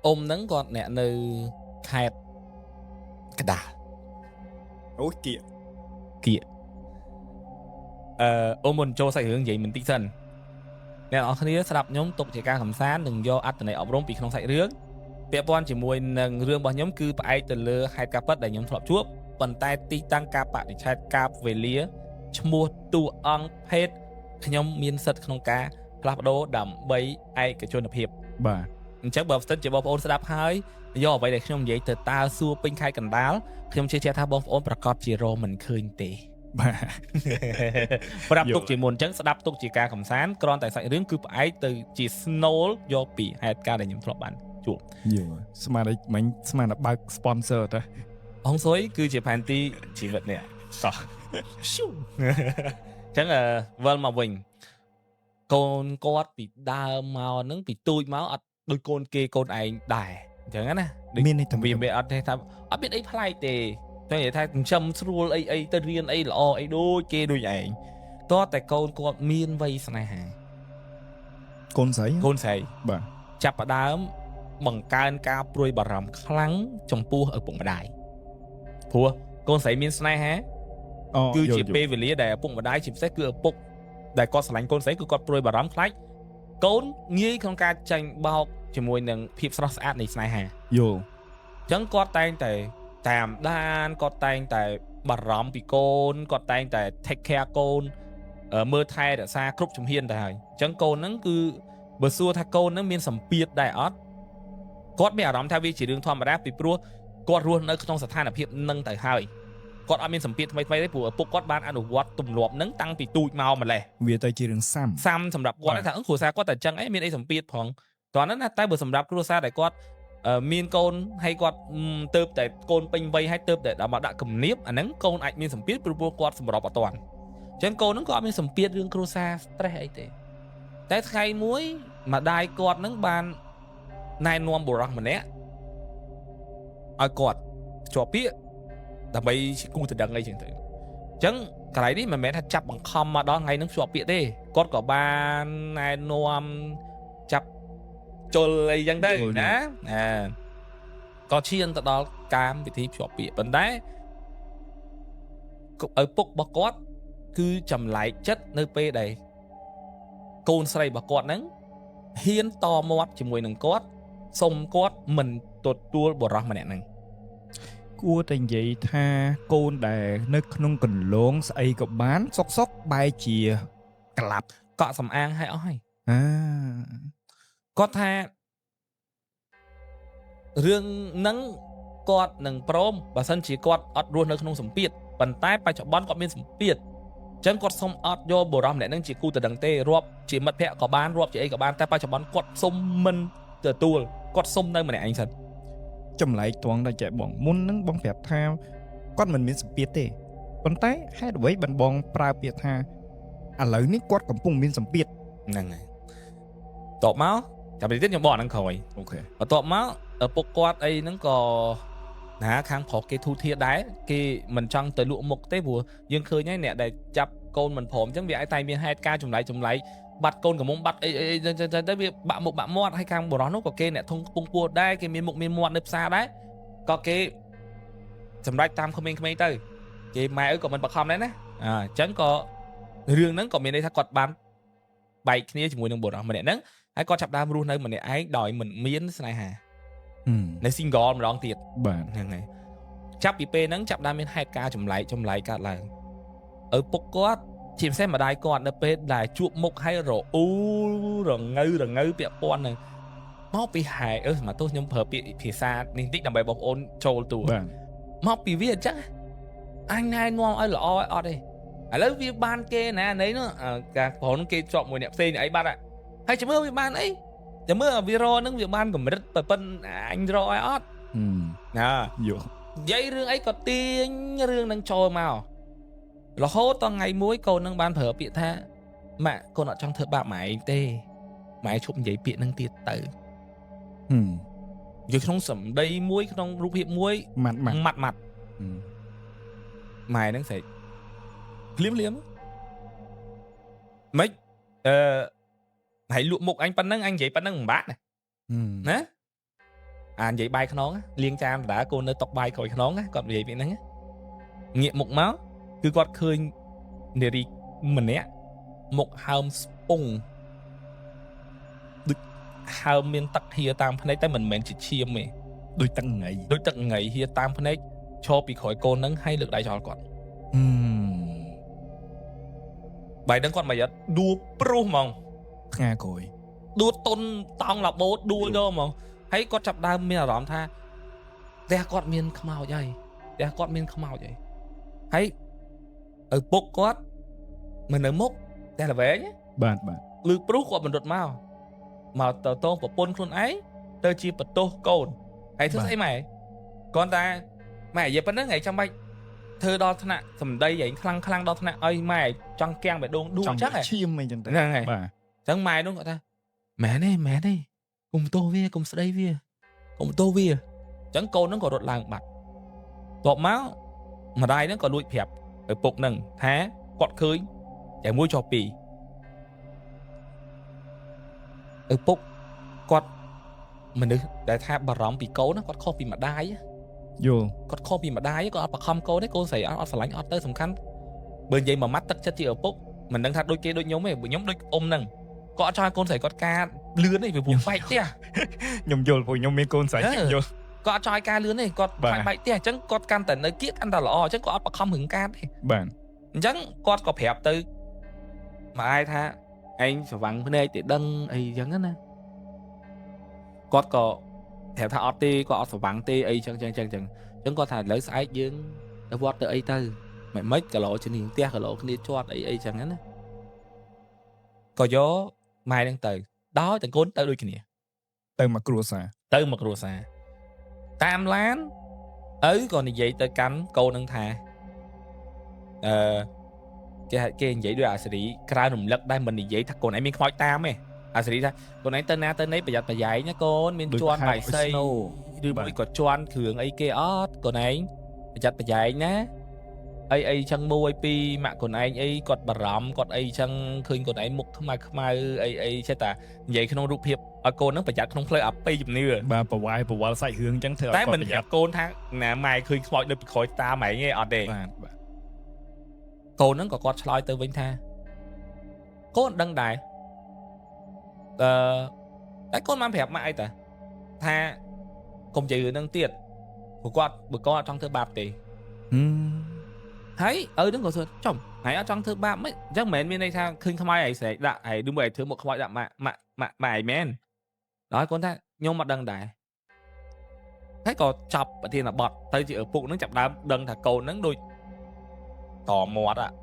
ôm nắng còn nè nơi khai cái đà Ôi kìa kìa ôm mình cho sai hướng vậy mình tích dần nè ở khi đó đập nhóm tục chỉ ca khẩm sán đừng do ắt này ở rong bị không sai hướng tiệp quan chỉ mùi nâng rương bao nhóm cư phải từ lừa hai cặp đất để nhóm thọp chuốc bàn tay ti tăng cặp bạn để chạy cặp về lía mua tu ăn hết nhóm miên sật không cá lạp đô đầm bấy ai cái chôn hiệp bà chắc bờ sân chỉ bom ôn sẽ đáp hơi do vậy để không vậy từ ta xua pin khai cần đáo không chia tha bom ônประกอบ chỉ rô mình khơi tệ បាទ ប្រាប់ទុកជាមុនអញ្ចឹងស្ដាប់ទុកជាការកំសាន្តគ្រាន់តែសាច់រឿងគឺផ្អែកទៅជា snowball យកពីហេតុការណ៍ដែលខ្ញុំធ្លាប់បានជួប យល់ស្មានតែមិញស្មានតែបើក sponsor ទៅ អងសុយគឺជាផែនទីជីវិតនេះសោះអញ្ចឹងវិលមកវិញកូនគាត់ពីដើមមកហ្នឹងពីទូចមកអត់ដូចកូនគេកូនឯងដែរអញ្ចឹងណា មាននេះតែ វាមិនអត់ទេថាអត់មានអីប្លែកទេតែនិយាយថាចិញ្ចឹមស្រួលអីទៅរៀនអីល្អអីដូចគេដូចឯងតោះតែកូនគាត់មានវ័យស្នេហា កូនស្រី កូនស្រី បាទ ចាប់ផ្ដើមបង្កើនការព្រួយបារម្ភខ្លាំងចំពោះឪពុកម្ដាយព្រោះកូនស្រីមានស្នេហា អូ គឺជាពេលវេលាដែលឪពុកម្ដាយជាពិសេសគឺឪពុកដែលគាត់ស្រឡាញ់កូនស្រីគឺគាត់ព្រួយបារម្ភខ្លាចកូនងាយក្នុងការចាញ់បោកជាមួយនឹងភាពស្រស់ស្អាតនៃស្នេហា យល់ អញ្ចឹងគាត់តែងតែតាមដានគាត់តែងតែបារម្ភពីកូនគាត់តែងតែ take care កូនមើលថែរក្សាគ្រប់ជំហានទៅហើយអញ្ចឹងកូនហ្នឹងគឺបើសួរថាកូនហ្នឹងមានសម្ពាធដែរអត់គាត់មានអារម្មណ៍ថាវាជារឿងធម្មតាពីព្រោះគាត់រស់នៅក្នុងស្ថានភាពហ្នឹងទៅហើយគាត់អត់មានសម្ពាធថ្មីៗទេព្រោះឪពុកគាត់បានអនុវត្តទម្លាប់ហ្នឹងតាំងពីទូចមកម្លេះ វាទៅជារឿងសាំ សាំសម្រាប់គាត់ថាគ្រួសារគាត់តែអញ្ចឹងឯងមានអីសម្ពាធផងតោះហ្នឹងណាតែបើសម្រាប់គ្រួសារដែលគាត់មានកូនហើយគាត់ទៅតែកូនពេញវ័យហើយទៅតែដល់មកដាក់គំនាបអាហ្នឹងកូនអាចមានសម្ពាធព្រោះគាត់សម្របអត់ទាន់អញ្ចឹងកូនហ្នឹងក៏អត់មានសម្ពាធរឿងគ្រួសារ stress អីទេតែថ្ងៃមួយម្ដាយគាត់ហ្នឹងបានណែនាំបុរសម្នាក់ឲ្យគាត់ជាប់ពាក្យដើម្បីគូទៅដឹងអីចឹងទៅអញ្ចឹងកន្លែងនេះមិនមែនថាចាប់បង្ខំមកដល់ថ្ងៃហ្នឹងជាប់ពាក្យទេគាត់ក៏បានណែនាំចាប់ជុលអីចឹងទៅណាក៏ឈានទៅដល់កម្មវិធីភ្ជាប់ពាក្យប៉ុន្តែឪពុករបស់គាត់គឺចម្លែកចិត្តនៅពេលដែលកូនស្រីរបស់គាត់ហ្នឹងហ៊ានតមាត់ជាមួយនឹងគាត់សុំគាត់មិនទទួលបរិះម្នាក់ហ្នឹង គួរតែនិយាយថាកូនដែលនៅក្នុងកន្លងស្អីក៏បានសុកបែរជាក្លាប់ កក់សំអាងឲ្យអស់ហើយ អា គាត់ថារឿងហ្នឹងគាត់នឹងព្រមបើសិនជាគាត់អត់រស់នៅក្នុងសម្ពាធប៉ុន្តែបច្ចុប្បន្នគាត់មានសម្ពាធអញ្ចឹងគាត់សុំអត់យកបុរសម្នាក់ហ្នឹងជាគូតដឹងទេរាប់ជាមិត្តភក្តិក៏បានរាប់ជាអីក៏បានតែបច្ចុប្បន្នគាត់សុំមិនទទួលគាត់សុំនៅម្នាក់ឯងសិន ចម្លែកត្រង់ដែលចែកបងមុនហ្នឹងបងប្រាប់ថាគាត់មិនមានសម្ពាធទេប៉ុន្តែហេតុអ្វីបានបងប្រើពាក្យថាឥឡូវនេះគាត់កំពុងមានសម្ពាធ ហ្នឹងហើយតបមកចាំតិចទៀតខ្ញុំบอกហ្នឹងក្រោយ អូខេ បន្ទាប់មកឪពុកគាត់អីហ្នឹងក៏ណាខាងប្រុសគេធូធាដែរគេមិនចង់ទៅលក់មុខទេព្រោះយើងឃើញហើយអ្នកដែលចាប់កូនមិនព្រមអញ្ចឹងវាអាចតែមានហេតុការចម្លែកបាត់កូនកំមុំបាត់អីទៅវាបាក់មុខបាក់មាត់ហើយខាងបរិះនោះក៏គេអ្នកធំពងពោះដែរគេមានមុខមានមាត់នៅផ្សារដែរក៏គេសម្រេចតាមក្មេងៗទៅគេម៉ែឪក៏មិនបខំដែរណាអញ្ចឹងក៏រឿងហ្នឹងក៏មានន័យថាគាត់បានបែកគ្នាជាមួយនឹងបរិះម្នាក់ហ្នឹងហើយគាត់ចាប់ដើមរស់នៅម្នាក់ឯងដោយមិនមានស្នេហានៅ single ម្ដងទៀត បាទ ហ្នឹងហើយចាប់ពីពេលហ្នឹងចាប់ដើមមានហេតុការចម្លែកកើតឡើងឪពុកគាត់ជាពិសេសម្ដាយគាត់នៅពេលដែលជួបមុខហើយរអ៊ូរងើពាក់ព័ន្ធនឹងមកពីហែស្មាទោះខ្ញុំប្រើពាក្យភាសានេះតិចដើម្បីបងប្អូនចូលទូ បាទ មកពីវាអញ្ចឹងអញណែនាំឲ្យល្អឲ្យអត់ទេឥឡូវវាបានគេណាណីនោះការប្រុសគេជាប់មួយអ្នកផ្សេងអីបាត់ហើយចាំមើលវាបានអីចាំមើលវារហ្នឹងវាបានកម្រិតប៉ុណ្ណអញរឲ្យអត់ណា យល់ និយាយរឿងអីក៏ទាញរឿងហ្នឹងចូលមករហូតដល់ថ្ងៃមួយកូននឹងបានប្រើពាក្យថាម៉ាក់កូនអត់ចង់ធ្វើបាបម៉ែឯងទេម៉ែឈប់និយាយពាក្យហ្នឹងទៀតទៅយកក្នុងសម្ដីមួយក្នុងរូបភាពមួយម៉ាត់ម៉ាត់ម៉ាត់ម៉ែហ្នឹងស្រែកភ្លាមម៉េចហើយលក់មុខអញប៉ុណ្ណឹងអញនិយាយប៉ុណ្ណឹងមិនបាក់ណា vậy bay khốn á liên trang đã cô nơi tóc bay khỏi khốn á còn vậy bị nắng nghiệm một máu cứ quạt khơi để đi mình nè một hàm spung được hàm miền tắc hia tam phần này tại mình chỉ chiêm mày đôi tăng ngày đối tượng ngày hia tam phần này cho bị khỏi cô nắng hay được đại cho quạt bài đăng quạt mày giờ đua pro mong Nga cội đua tôn tông là bố đua đâu mà thấy có chập đam miền rõm tha đe quạt miền không màu vậy đe quạt miền không màu vậy thấy ở bốc quạt mình ở mốc đây là vé nhé bạn lư pro quạt mình đột mà tờ tô của pôn khuôn ấy tờ chi bật tô cồn hay thứ ấy mày con ta mày giờ vẫn nói ngày trong bay thơ đo thằng nè thầm đây vậy khăng đo thằng nè ơi mày trong keng phải đôn đua chắc này chim mày chẳng này chẳng mày đúng gọi ta mẹ này cùng tô vía cùng đây vía cùng tô vía chẳng cô nó còn đột làng mặt tọt máu mà đây nó còn đuôi phẹp ở bụng nằng thá quạt khơi chạy mua cho pì ở bụng quạt mình được đại tha bà rõm bị cố nó quạt kho bị mà đai á vô quạt kho bị mà đai á có bà không cố đấy cô sẽ ở phải lạnh ở tới sầm khăn bên vậy mà mắt tất chất chỉ ở bụng mình đang thắt đôi kia đôi nhóm ấy buổi nhóm đôi ôm nằng có cho con sẽ có ca lươn này về vùng phải tia nhom vô phụ nhom miên con sẽ vô có cho ca lươn này có phải bậy tia chẳng có can tận nơi kiết ăn tao lọ chẳng có không hứng can bạn chẳng có phẹp từ mà ai tha anh phải vắng bên đây để đăng ấy chẳng á nè có theo tha ọt ti có phải vắng ti ấy chẳng có thà lấy sai dương đã vót từ ấy từ mày mấy cả lỗ trên hiện tia cả lỗ cái cho ấy chẳng á nè có gió mai đang từ đó chẳng cốn tới đôi kia từ mặt rùa xà tam lán ấy còn vậy tới cánh cô nâng thà cái vậy đôi xử lý cái rùm lật đây mình vậy thật cô này mình khói tam ấy xử lý ra cô này tên ấy bây giờ phải dạy nhá cô mình choan bài xây đưa bụi có choan thường ấy kia ót cô này bây giờ phải dạy nhá ấy chẳng mua IP mà còn ấy còn bà rõm còn ấy chẳng khơi còn ấy mục không ai ấy chết ta vậy không rụp hiệp ở cô nó phải chặt không play up pay giùm nữa bà vài sai hướng chẳng thừa tại mình gặp cô thang nè mày khơi mọi được khỏi ta mày nghe ở đây cô nó có con slide từ vinh tha cô đăng đài đấy con mang phép mãi ta tha không chỉ nâng tiền của con trong thứ bạp thì thấy đứng ngồi thôi chồng hãy ở trong thứ ba mấy chắc mẹ bên đây sao khinh không ai ấy sẽ đã hãy đứng về thứ một không ai đã mà ấy men nói con ta nhôm mặt đằng đại thấy có chọc thì là bọt tay chị ở phụ nó chập đá đằng thả cầu nó đôi tỏ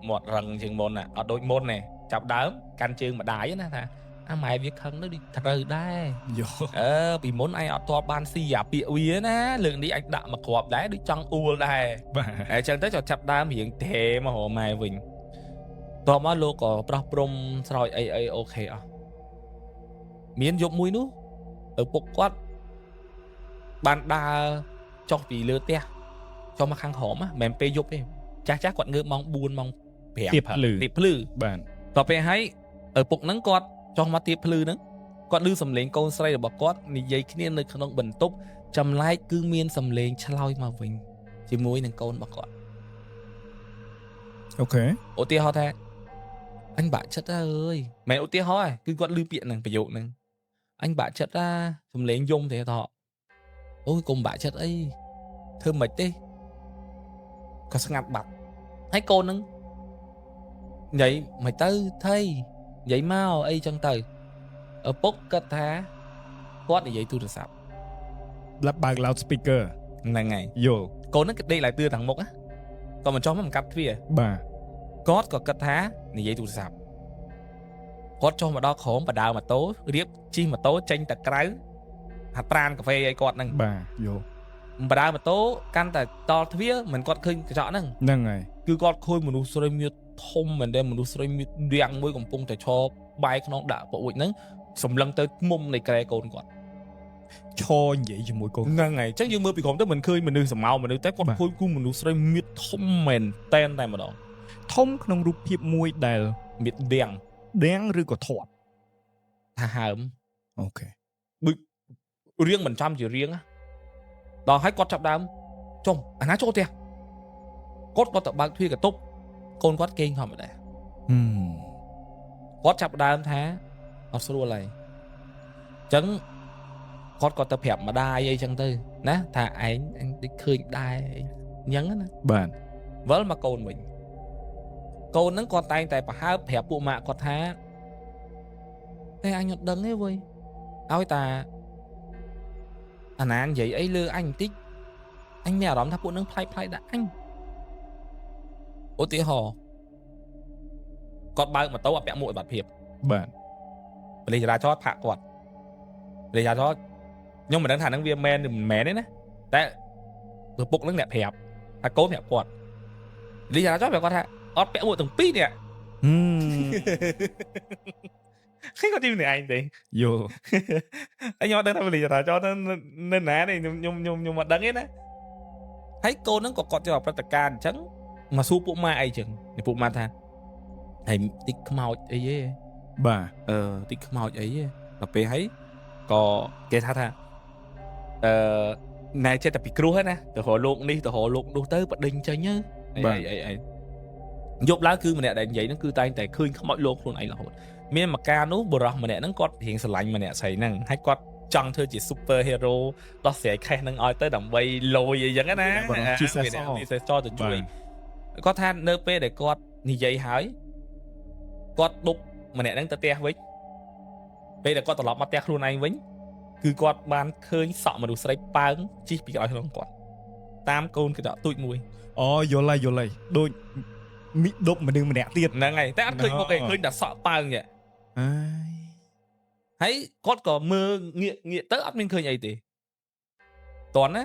một rừng chừng môn nè ở đôi môn này chập đá can chương mà đái nè thà mày việc khăn nó đi thật rồi đây vì muốn ai ở to ban si à bị uế nè lượng đi anh đạm mà khọp đá đi trong u đây chẳng tới cho chập đá miệng thế mà hồ mày mình to mà lô có prom rồi ấy ok à miếng dụng mũi nữa ở bụng quát ban đa cho vì lơ te cho mà khang hổm á mềm pe dục đi chắc quạt ngư mong buồn mong tiệp lử bạnต่อไปให้bụng nắng quạt cho mà tiệp lư nữa quạt lư sầm lệnh con say được bọc quạt ní dây kia nơi khăn bẩn túc chầm lái cứ miên sầm lệnh chloi mà vinh chỉ mũi nâng con bọc quạt ok ô tia ho thế anh bạn chất ra ơi mẹ ô tia ho cứ quạt lư biện này ví dụ này anh bạn chất ra sầm lệnh dung thì họ ôi cùng bạn chất ấy thơm mệt đi có sang ngặt bạc thấy cô nâng vậy mày tư thấy vậy mau ấy chân từ ở bốc kết thá quát thì vậy tôi được sao lắp bằng loudspeaker này ngày vô cô nó đây lại đưa thằng một á còn mình cho nó một cặp phía bà quát có kết thá thì vậy tôi được sao quát cho mà đo khổ mà đào mà tố riếp chi mà tố tranh tạc cái hạt tran cà phê ấy quát nâng bà vô mà đào mà tố căn tại to phía mình quát khơi cái rõ nâng này cứ quát khôi một nụ sôi miệt thông mình đem một nụ sôi miệt đen mới còn pung để cho bay nó đã bộ quỵ nâng sầm lăng tới mông này cái con quạt cho vậy cho mỗi con ngang ngày chắc như mưa bị khổng tới mình khơi mình đưa sầm màu mình đưa tép con khôi cung mình nụ sôi miệt thông mình tên này mà đó thông không rụp hiệp mùi đèl miệt đen rư có thọt thà hàm ok riêng mình trăm chỉ riêng á ដល់ហើយគាត់ចាប់ដើមចុំអាណាចូលផ្ទះគាត់ទៅបើកទ្វារកតុបកូនគាត់គេងធម្មតាគាត់ចាប់ដើមថាអត់ស្រួលហើយអញ្ចឹងគាត់ក៏ទៅប្រាប់ម្ដាយអីចឹងទៅណាថាឯងដូចឃើញដែរអញ្ចឹងណាបាទវិលមកកូនវិញកូនហ្នឹងគាត់តែងតែប្រហើបប្រាប់ពួកម៉ាក់គាត់ថាតែអញអត់ដឹងទេវើយឲ្យតាអាណានិយាយអីលើអញបន្តិចអញមានអារម្មណ៍ថាពួកនឹងផ្លែកដាក់អញឧទាហរណ៍គាត់បើកម៉ូតូអត់ពាក់មួកសុវត្ថិភាពបាទប៉ូលីសចរាចរណ៍ផាក់គាត់ប៉ូលីសចរាចរណ៍ខ្ញុំមិនដឹងថានឹងវាមែនឬមិនមែនទេណាតែឪពុកនឹងអ្នកប្រាប់ថាកូនប្រាប់គាត់ប៉ូលីសចរាចរណ៍ប្រាប់គាត់ថាអត់ពាក់មួកទាំងពីរនេះឃើញគាត់ទីម្នាក់ឯងទេយល់ហើយខ្ញុំអត់ដឹងថាប៉ូលីសចរាចរណ៍នៅណាទេខ្ញុំអត់ដឹងទេណាហើយកូនហ្នឹងក៏គាត់ចូលព្រឹត្តិការណ៍អញ្ចឹងមកសួរពួកម៉ាអីចឹងពួកម៉ាថាហើយតិចខ្មោចអីទេបាទតិចខ្មោចអីទេដល់ពេលហើយក៏គេថាណែចិត្តតែពីគ្រោះហ្នឹងណាទៅរកលោកនេះទៅរកលោកនោះទៅបដិញចេញអីយប់ឡើងគឺម្នាក់ដែលនិយាយហ្នឹងគឺតែងតែឃើញខ្មោចលោកខ្លួនឯងរហូតមានមកការនោះបុរសម្នាក់ហ្នឹងគាត់រៀងស្រឡាញ់ម្នាក់ស្រីហ្នឹងហើយគាត់ចង់ធ្វើជា super hero ដោះស្រាយខេសហ្នឹងឲ្យទៅដើម្បីលយអីចឹងណាជីសេសចទៅជួយគាត់ថានៅពេលដែលគាត់និយាយហើយគាត់ដប់ម្នាក់ហ្នឹងទៅផ្ទះវិញពេលដែលគាត់ត្រឡប់មកផ្ទះខ្លួនឯងវិញគឺគាត់បានឃើញសក់មនុស្សស្រីប៉ើងជីកពីក្រោយខ្លួនគាត់តាមកូនកដកទូចមួយអូយល់ហើយដូចមីដប់មនុស្សម្នាក់ទៀតហ្នឹងហើយតែអត់ឃើញមុខទេឃើញតែសក់ប៉ើងចឹងហើយគាត់ក៏មើលងាកទៅអត់មានឃើញអីទេតោះណា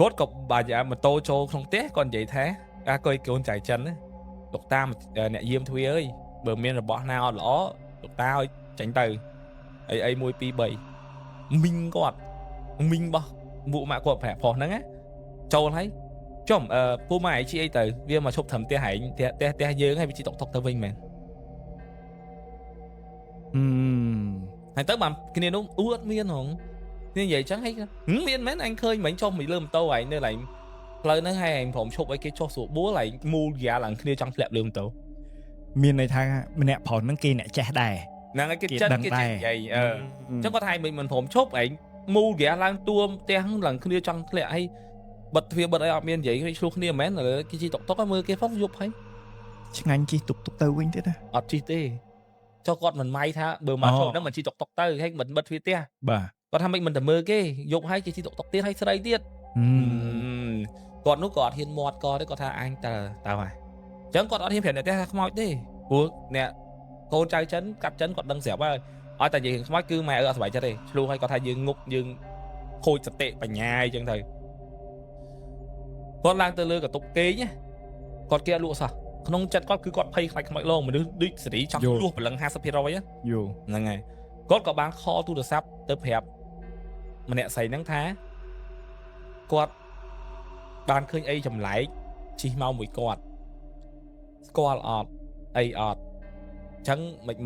គាត់ក៏បាច់ម៉ូតូចូលក្នុងផ្ទះគាត់និយាយថាកុយកូនចៅចិនណាលោកតាអ្នកយាមទ្វាអើយបើមានរបស់ណាអត់ល្អលោកតាឲ្យចាញ់ទៅអី1 2 3មីងគាត់មីងបោះពួកម៉ាក់គាត់ប្រាប់ផុសហ្នឹងណាចូលហើយចំពូម៉ាឯងជីអីទៅវាមកឈប់ត្រឹមផ្ទះហែងផ្ទះយើងហើយវាជីតុកតុកទៅវិញមែនហើយទៅបានគ្នានោះអត់មានហងគ្នានិយាយចឹងហើយមានមែនអញឃើញមិញចុះមកលើម៉ូតូឯងនៅកន្លែងផ្លូវហ្នឹងហើយឯងព្រមឈប់ឲ្យគេចុះស្រួលបួលឯងមូលយ៉ាឡើងគ្នាចង់ធ្លាក់លើម៉ូតូមានន័យថាម្នាក់ប្រុសហ្នឹងគេអ្នកចេះដែរហ្នឹងហើយគេចិនគេចេះនិយាយចឹងគាត់ថាមិនព្រមឈប់ឯងមូលយ៉ាឡើងទួមផ្ទះឡើងគ្នាចង់ធ្លាក់ហើយបិទទ្វារបិទអីអត់មាននិយាយគេឆ្លោះគ្នាមែនគេជីតុកតុកឲ្យមើលគេផងយប់ហើយឆ្ងាញ់ជីតុកតុកទៅវិញទៀតណាអត់ជីទេចុះគាត់មិនម៉ៃថាបើមកចូលហ្នឹងមិនជីតុកតុកទៅហើយមិនបិទទ្វារផ្ទះបាទគាត់ថាមិនតែមើលគេយប់ហើយគេជីតុកតុកទៀតហើយស្រីទៀតគាត់នោះក៏អត់ហ៊ានមាត់ក៏ទេគាត់ថាអញតើហើយអញ្ចឹងគាត់អត់ហ៊ានប្រាប់អ្នកផ្ទះថាខ្មោចទេព្រោះអ្នកកូនចៅចិនកាត់ចិនគាត់ដឹងស្រាប់ហើយឲ្យតែនិយាយខ្មោចគឺម៉ែអត់សុបាយចិត្តទេឆ្លោះហើយគាត់ថាយើងងប់យើងខូចសតិបញ្ញាអញ្ចឹងទៅគាត់ឡើងទៅលើកតុកគេងគាត់គេអត់លក់សោះក្នុងចិត្តគាត់គឺគាត់ភ័យខ្លាចខ្មោចឡងមនុស្សដូចសេរីចង់លួសព្រលឹង 50% ហ្នឹងហើយគាត់ក៏បានខលទូរស័ព្ទទៅប្រាប់ម្នាក់ស្រីហ្នឹងថាគាត់បានឃើញអីចម្លែកជិះមកមួយគាត់ស្គាល់អត់អីអត់អញ្ចឹងមិន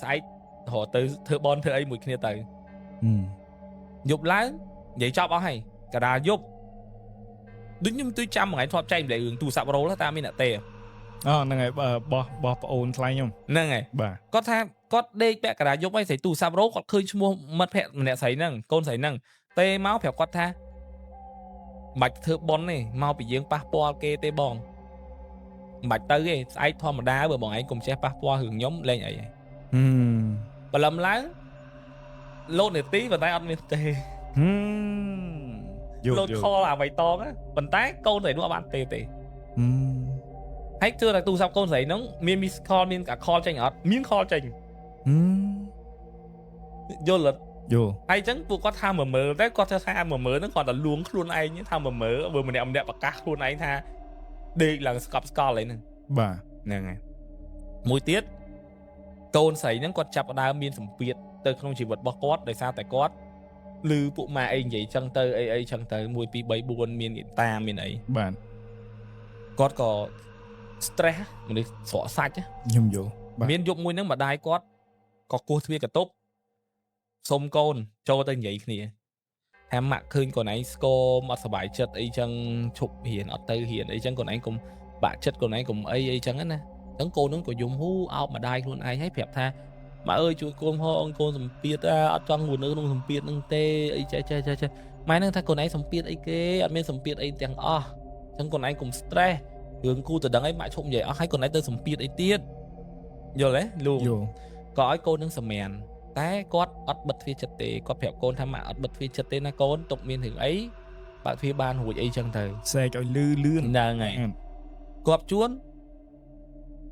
ស្អែករត់ទៅធ្វើបនធ្វើអីមួយគ្នាទៅយប់ឡើងនិយាយចប់អស់ហើយកដាលយប់ដូចខ្ញុំទៅចាំមួយថ្ងៃធ្លាប់ចែកម្លែករឿងទូរស័ព្ទរ៉ូលតាមមានអ្នកទេហ្នឹងហើយបោះប្អូនថ្លៃខ្ញុំហ្នឹងហើយបាទគាត់ថាគាត់ដេកពាក់កណ្ដាលយប់ហើយស្រីទូរស័ព្ទរ៉ូគាត់ឃើញឈ្មោះមិត្តភក្តិម្នាក់ស្រីហ្នឹងកូនស្រីហ្នឹងទេមកប្រាប់គាត់ថាមិនបាច់ធ្វើប៉ុនទេមកពីយើងប៉ះពាល់គេទេបងមិនបាច់ទៅទេស្អែកធម្មតាបើបងឯងកុំចេះប៉ះពាល់រឿងខ្ញុំលេងអីហើយបលឹមឡើងលោតនេតិប៉ុន្តែអត់មានទេលោតខលអាវៃតងប៉ុន្តែកូនស្រីនោះអត់បានទេហើយជឿតែទូរស័ព្ទកូនស្រីហ្នឹងមាន miss call មានអា call ចេញអត់មាន call ចេញយល់ហើយអញ្ចឹងពួកគាត់ថាមើលតែគាត់ថាមើលហ្នឹងគាត់តែលួងខ្លួនឯងថាមើលបើម្នាក់ប្រកាសខ្លួនឯងថាដេកឡើងស្កប់ស្កល់អីហ្នឹងបាទហ្នឹងហើយមួយទៀតកូនស្រីហ្នឹងគាត់ចាប់ដើមមានសម្ពាធទៅក្នុងជីវិតរបស់គាត់ដោយសារតែគាត់ឬពួកម៉ាអីនិយាយចឹងទៅអីចឹងទៅ1 2 3 4មានតាមមានអីបាទគាត់ក៏ stress មនុស្សស្រកសាច់ខ្ញុំយល់មានយប់មួយហ្នឹងម្ដាយគាត់ក៏គោះទ្វារកតុបសុំកូនចូលទៅនិយាយគ្នា ថាម៉ាក់ឃើញខ្លួនឯងស្គមអត់សុបាយចិត្តអីចឹងឈប់រៀនអត់ទៅរៀនអីចឹងខ្លួនឯងកុំបាក់ចិត្តខ្លួនឯងកុំអីចឹងណាអញ្ចឹងកូននឹងក៏យំហ៊ូអោបម្ដាយខ្លួនឯងហើយប្រាប់ថាម៉ាក់អើយជួយកូនផងកូនសំពាធអត់ចង់ងួននៅក្នុងសំពាធនឹងទេអីចេះម៉ែនឹងថាខ្លួនឯងសំពាធអីគេអត់មានសំពាធអីទាំងអស់អញ្ចឹងខ្លួនឯងកុំ stress រឿងគូទៅដឹងអីម៉ាក់ឈប់និយាយអស់ហើយខ្លួនឯងទៅសំពាធអីទៀតយល់ទេលូក៏ឲ្យកូននឹងសម្មានតែគាត់អត់បិទទ្វារចិត្តទេគាត់ប្រាប់កូនថាម៉ាក់អត់បិទទ្វារចិត្តទេណាកូនទុកមានរឿងអីបើកទ្វារបានរួចអីចឹងទៅ សែកឲ្យលឿនហ្នឹងហើយគាត់ជួន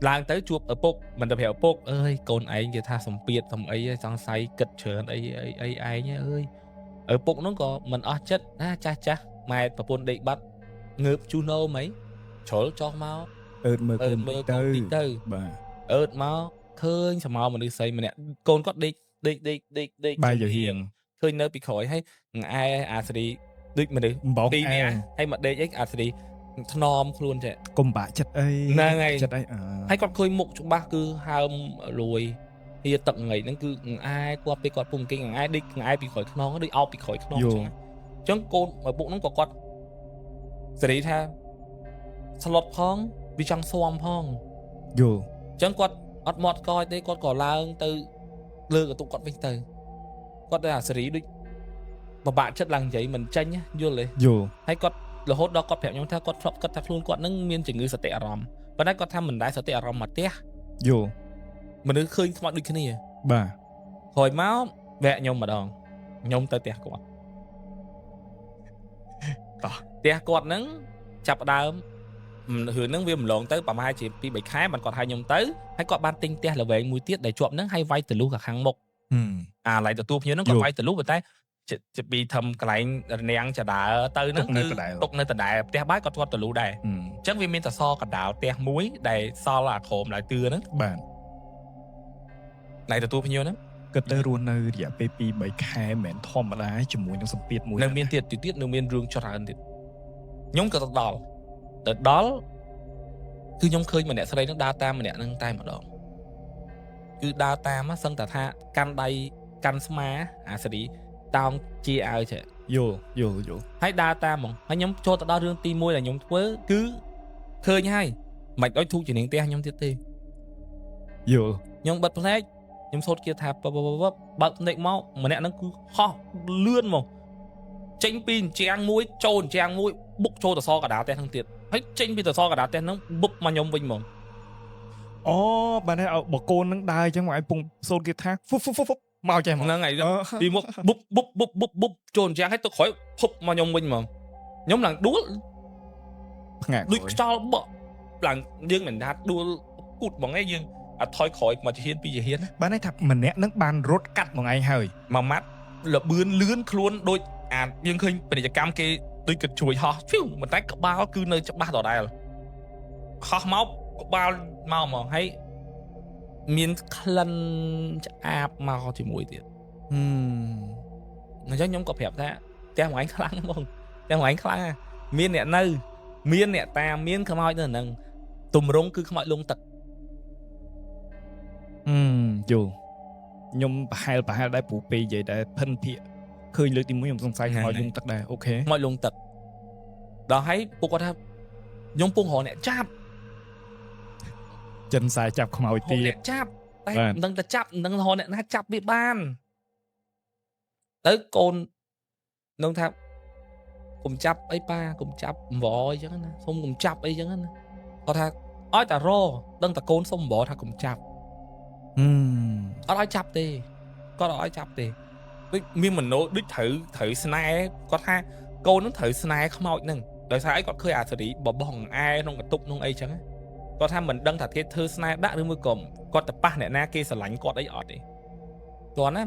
ឡើងទៅជួបឪពុកមិនទៅប្រាប់ឪពុកអើយកូនឯងគេថាសំពាធសំអីសង្ស័យគិតច្រើនអីឯងអើយឪពុកនោះក៏មិនអស់ចិត្តណាចាស់ម៉ែប្រពន្ធដេកបាត់ងើបជូណូមអីជ្រុលចោះមកអឺតមើលកូនទៅបាទអឺតមកឃើញសមោមនុស្សស្រីម្នាក់កូនគាត់ដេកបាយយហៀងឃើញនៅពីក្រោយហើយអែអាស្រីដូចមនុស្សពីរនាក់ហើយមកដេកអីអាស្រីថ្នមខ្លួនចេះកុំបាក់ចិត្តអីហ្នឹងហើយចិត្តអីហើយគាត់ឃើញមុខច្បាស់គឺហើមលួយហៀទឹកងៃហ្នឹងគឺអែគាត់ពេលគាត់ពុំគេអែដេកអែពីក្រោយខ្នងដូចអោបពីក្រោយខ្នងចឹងអញ្ចឹងកូនឪពុកហ្នឹងក៏គាត់សេរីថាស្លុតផងវាចង់ស៊ាំផងយល់អញ្ចឹងគាត់អត់មាត់កយទេគាត់ក៏ឡើងទៅលើកន្ទុកគាត់វិញទៅគាត់ទៅអាសេរីដូចបបាក់ចិត្តឡើងនិយាយមិនចាញ់យល់ទេហើយគាត់រហូតដល់គាត់ប្រាប់ខ្ញុំថាគាត់ធ្លាប់គិតថាខ្លួនគាត់នឹងមានជំងឺសតិអារម្មណ៍ប៉ុន្តែគាត់ថាមិនដែរសតិអារម្មណ៍មកផ្ទះយល់មនុស្សឃើញខ្មោចដូចគ្នាបាទក្រោយមកវែកខ្ញុំម្ដងខ្ញុំទៅផ្ទះគាត់ផ្ទះគាត់ហ្នឹងចាប់ដើមរឿងហ្នឹងវាម្លងទៅប្រហែលជា 2-3 ខែបានគាត់ហៅខ្ញុំទៅហើយគាត់បានទិញផ្ទះល្វែងមួយទៀតដែលជាប់ហ្នឹងហើយវាយទលុះខាងមុខអាឡៃទទួលភ្ញៀវហ្នឹងគាត់វាយទលុះប៉ុន្តែជាពីធំកន្លែងរនាំងចដើទៅហ្នឹងគឺទុកនៅដដែលផ្ទះបាយគាត់ទលុះដែរអញ្ចឹងវាមានតសកដាលផ្ទះមួយដែលសល់អាក្រោមដៅទឿហ្នឹងបាទឡៃទទួលភ្ញៀវហ្នឹងគិតទៅរស់នៅរយៈពេល 2-3 ខែមិនមែនធម្មតាជាមួយនឹងសម្ពាធមួយនៅមានទៀតនៅមានរឿងច្រើនទៀតខ្ញុំក៏ទៅដល់គឺខ្ញុំឃើញម្នាក់ស្រីនឹងដើរតាមម្នាក់នឹងតែម្ដងគឺដើរតាមសឹងតែថាកាន់ដៃកាន់ស្មាអាសេរីតោងជាឲ្យចេះយល់ហើយដើរតាមហ្មងហើយខ្ញុំចូលទៅដល់រឿងទី1ដែលខ្ញុំធ្វើគឺឃើញហើយមិនដូចធូបជានាងផ្ទះខ្ញុំទៀតទេយល់ខ្ញុំបិទភ្នែកខ្ញុំសូត្រគាថាបើកភ្នែកមកម្នាក់ហ្នឹងគឺហោះលឿនមកចេញពីជាងមួយចូលជាងមួយបុកចូលទៅសកដាលផ្ទះហ្នឹងទៀតហើយចេញពីទៅសកដាលផ្ទះហ្នឹងបុកមកខ្ញុំវិញហ្មងអូបានហើយបកូនហ្នឹងដើរអញ្ចឹងមកឲ្យពងសូត្រគាថាហ្វុមកចេះហ្នឹងហើយពីមុខបុកចូលជាងហើយទៅក្រោយភពមកខ្ញុំវិញហ្មងខ្ញុំឡើងដួលផ្ងាក់ដូចខ្យល់បក់ឡើងយើងមិនថាដួលគូតហ្មងឯងយើងអត់ថយក្រោយមកជាហ៊ានពីជាហ៊ានបានន័យថាម្នាក់ហ្នឹងបានរត់កាត់មកឯងហើយមួយម៉ាត់លបឿនលឿនខ្លួនដូចអាយើងឃើញពាណិជ្ជកម្មគេដូចគិតជួយហោះប៉ុន្តែក្បាលគឺនៅច្បាស់ដដែលហោះមកក្បាលមកហ្មងហើយមានក្លិនឆ្អាបមកជាមួយទៀតអញ្ចឹងខ្ញុំក៏ប្រាប់ថាផ្ទះមួយឯងខ្លាំងហ្មងផ្ទះមួយឯងខ្លាំងមានអ្នកនៅមានអ្នកតាមមានខ្មោចនៅហ្នឹងទម្រង់គឺខ្មោចលងទឹកយល់ខ្ញុំប្រហែលដែរព្រោះពេលនិយាយដែរភិនភាកឃើញលើកទី1ខ្ញុំសង្ស័យខ្មោចលងទឹកដែរអូខេខ្មោចលងទឹកដល់ហើយពួកគាត់ថាខ្ញុំពងរកអ្នកចាប់ចិនសាយចាប់ខ្មោចទៀតអ្នកចាប់តែមិនដឹងតែចាប់មិនដឹងរកអ្នកណាចាប់វាបានទៅកូននឹងថាកុំចាប់អីប៉ាកុំចាប់អង្វរអីចឹងណាសុំកុំចាប់អីចឹងណាគាត់ថាឲ្យតែរដឹងតែកូនសុំអង្វរថាកុំចាប់អត់ឲ្យចាប់ទេគាត់អត់ឲ្យចាប់ទេដូចមានមនោដូចត្រូវស្នេហ៍គាត់ថាកូននឹងត្រូវស្នេហ៍ខ្មោចនឹងដោយសារអីគាត់ឃើញអាសេរីបបោះអែក្នុងកន្ទុកក្នុងអីចឹងគាត់ថាមិនដឹងថាគេធ្វើស្នេហ៍ដាក់ឬមួយក៏គាត់ទៅប៉ះអ្នកណាគេស្រឡាញ់គាត់អីអត់ទេគាត់ណា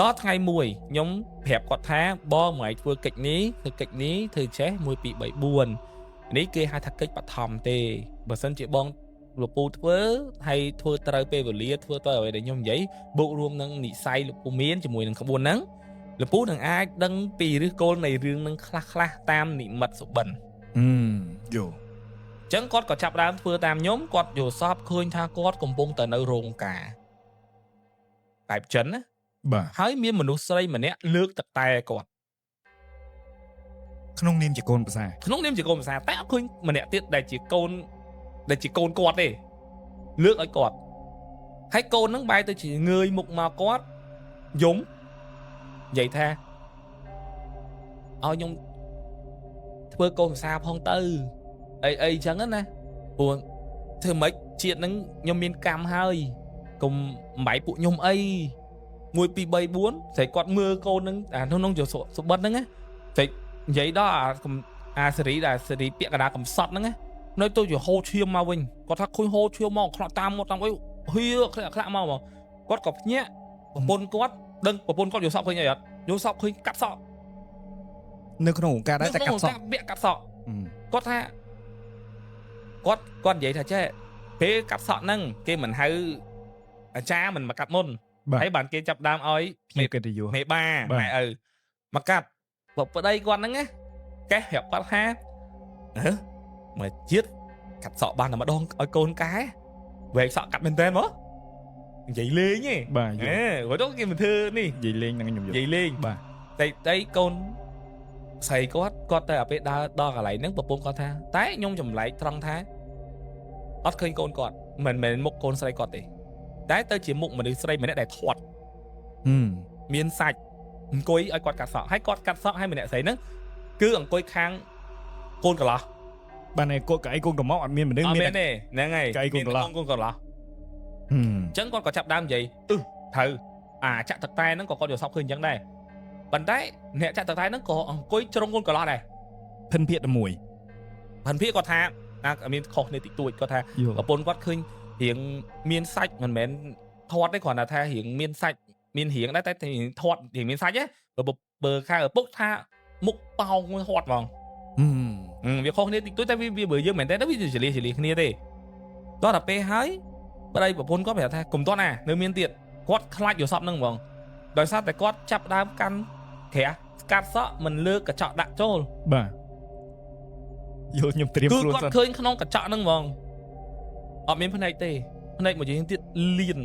ដល់ថ្ងៃមួយខ្ញុំប្រាប់គាត់ថាបងមិនឲ្យធ្វើកិច្ចនេះធ្វើចេះ1 2 3 4នេះគេហៅថាកិច្ចបឋមទេបើសិនជាបងលោកពូធ្វើហើយធ្វើត្រូវពេលវេលាធ្វើទៅអ្វីដែលខ្ញុំនិយាយបូករួមនឹងនិស័យលោកពូមានជាមួយនឹងក្បួនហ្នឹងលោកពូនឹងអាចដឹងពីឫសគល់នៃរឿងនឹងខ្លះតាមនិមិត្តសុបិនយល់អញ្ចឹងគាត់ក៏ចាប់ដើមធ្វើតាមខ្ញុំគាត់យល់សពឃើញថាគាត់កំពុងតែនៅរោងការបែបចិនណាបាទហើយមានមនុស្សស្រីម្នាក់លើកទឹកតែគាត់ ក្នុងនាមជាកូនប្រសា ក្នុងនាមជាកូនភាសាតែអត់ឃើញម្នាក់ទៀតដែលជាកូនគាត់ទេលើកឲ្យគាត់ហើយកូនហ្នឹងបែរទៅជាងើយមុខមកគាត់យំនិយាយថាឲ្យខ្ញុំធ្វើកូនភាសាផងទៅអីអញ្ចឹងណាព្រោះធ្វើម៉េចជាតិហ្នឹងខ្ញុំមានកម្មហើយកុំបំបីពួកខ្ញុំអី1 2 3 4ស្រីគាត់មើលកូនហ្នឹងអាក្នុងជាសុបិតហ្នឹងណាស្រីនិយាយដល់អាសេរីដែលសេរីពាក់កណ្ដាលកំសត់ហ្នឹងណានៅទៅជាហូរឈាមមកវិញគាត់ថាឃើញហូរឈាមមកខ្លាក់តាមមកតាមអីហៀខ្លាក់មកគាត់ក៏ភ្ញាក់ប្រពន្ធគាត់ដឹងប្រពន្ធគាត់យកសក់ឃើញអីអត់យកសក់ឃើញកាត់សក់នៅក្នុងឱកាសដែរតែកាត់សក់ពាក់កាត់សក់គាត់ថាគាត់និយាយថាចេះពេលកាត់សក់ហ្នឹងគេមិនហៅអាចារ្យមិនមកកាត់មុនហើយបានគេចាប់ដើមឲ្យមេកិត្តិយសមេបាម៉ែឪមកកាត់ប្តីគាត់ហ្នឹងណាកេះប្រាប់គាត់ថាមកជាតិកាត់សក់បានតែម្ដងឲ្យកូនកែវែងសក់កាត់មែនតើមកនិយាយលេងឯងបាទគាត់គេមិនធ្វើនេះនិយាយលេងហ្នឹងខ្ញុំនិយាយលេងបាទតែកូនស្រីគាត់ទៅអាពេលដើរដល់កន្លែងហ្នឹងប្រពន្ធគាត់ថាតែខ្ញុំចម្លែកត្រង់ថាអត់ឃើញកូនគាត់មិនមែនមុខកូនស្រីគាត់ទេតែទៅជាមុខមនុស្សស្រីម្នាក់ដែលធាត់មានសាច់អង្គុយឲ្យគាត់កាត់សក់ហើយគាត់កាត់សក់ឲ្យម្នាក់ស្រីហ្នឹងគឺអង្គុយខាងកូនកន្លោះបានឯកូនកៅអីកូនកំមកអត់មានមនុស្សមានទេហ្នឹងហើយកៅអីកូនកន្លោះអញ្ចឹងគាត់ក៏ចាប់ដើមនិយាយត្រូវចាក់ទឹកតែហ្នឹងក៏គាត់យកសក់ឃើញអញ្ចឹងដែរប៉ុន្តែអ្នកចាក់ទឹកតែហ្នឹងក៏អង្គុយជ្រុងកូនកន្លោះដែរភិនភាកតែមួយភិនភាកគាត់ថាមានខុសនេះតិចតួចគាត់ថាប្រពន្ធគាត់ឃើញរៀងមានសាច់មិនមែនធាត់ទេគ្រាន់តែថារៀងមានសាច់មានរៀងដែរតែធាត់រៀងមានសាច់ទេបើខៅឪពុកថាមុខប៉ោងធាត់ហ្មងវាខុសគ្នាតិចតួចតែវាបើយើងមិនតែវាចលះគ្នាទេតោះតែពេលហើយប្តីប្រពន្ធគាត់ប្រាប់ថាកុំតន់ណានៅមានទៀតគាត់ខ្លាចយកសពហ្នឹងហ្មងដោយសារតែគាត់ចាប់ដើមកាន់ក្រាស់ស្កាត់សក់មិនលើកកញ្ចក់ដាក់ចូលបាទយល់ខ្ញុំត្រៀមខ្លួនគាត់ឃើញក្នុងកញ្ចក់ហ្នឹងហ្មងអត់មានភ្នែកទេភ្នែកមួយយើងទៀតលៀន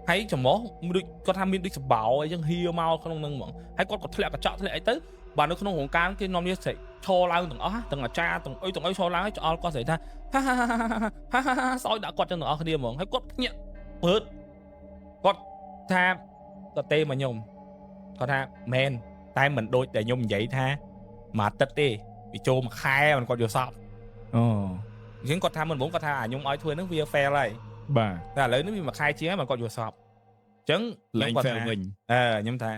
ហើយច្រមុះដូចគាត់ថាមានដូចសបោអីចឹងហៀមកក្នុងហ្នឹងហ្មងហើយគាត់ក៏ធ្លាក់កញ្ចក់ធ្លាក់អីទៅបាទនៅក្នុងរោងការគេនាំនេះស្រីឈរឡើងទាំងអស់ទាំងអាចារ្យទាំងអីឈរឡើងហើយឆ្អល់គាត់ស្រីថាសោយដាក់គាត់ទាំងអស់គ្នាហ្មងហើយគាត់ភ្ញាក់ព្រឺតគាត់ថាតទេមកខ្ញុំគាត់ថាមែនតែមិនដូចតែខ្ញុំនិយាយថាមួយអាទិត្យទេវាចូលមួយខែមិនគាត់យកសពអញ្ចឹងគាត់ថាមុនគាត់ថាខ្ញុំឲ្យធ្វើហ្នឹងវា fail ហើយបាទតែឥឡូវនេះវាមួយខែជាងហើយមិនគាត់យកសពអញ្ចឹងឡើងគាត់វិញខ្ញុំថា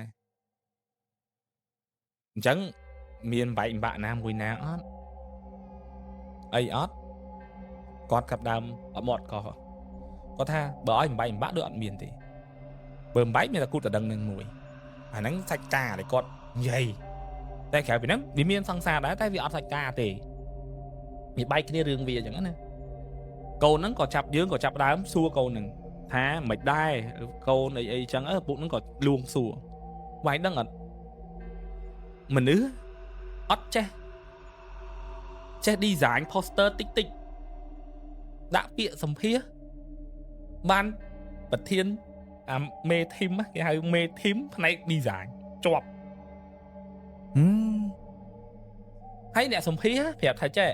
អញ្ចឹងមានបែកបាក់ណាមួយណាអត់អីអត់គាត់កាប់ដើមអត់មកកោគាត់ថាបើឲ្យបែកបាក់ដូចអត់មានទេបើបែកមានតែគូតតដឹងនឹងមួយអាហ្នឹងសាច់ការដែលគាត់និយាយតែក្រៅពីហ្នឹងវាមានសង្សារដែរតែវាអត់សាច់ការទេវាបែកគ្នារឿងវាអញ្ចឹងណាកូនហ្នឹងក៏ចាប់យើងក៏ចាប់ដើមសួរកូនហ្នឹងថាមិនដែរកូនអីអញ្ចឹងពួកហ្នឹងក៏លួងសួរវាយដឹងអត់មនុស្សអត់ចេះ design poster តិចដាក់ពាក្យសម្ភាសបានប្រធានមេធីមគេហៅមេធីមផ្នែក design ជាប់ហើយអ្នកសម្ភាសប្រាប់ថាចេះ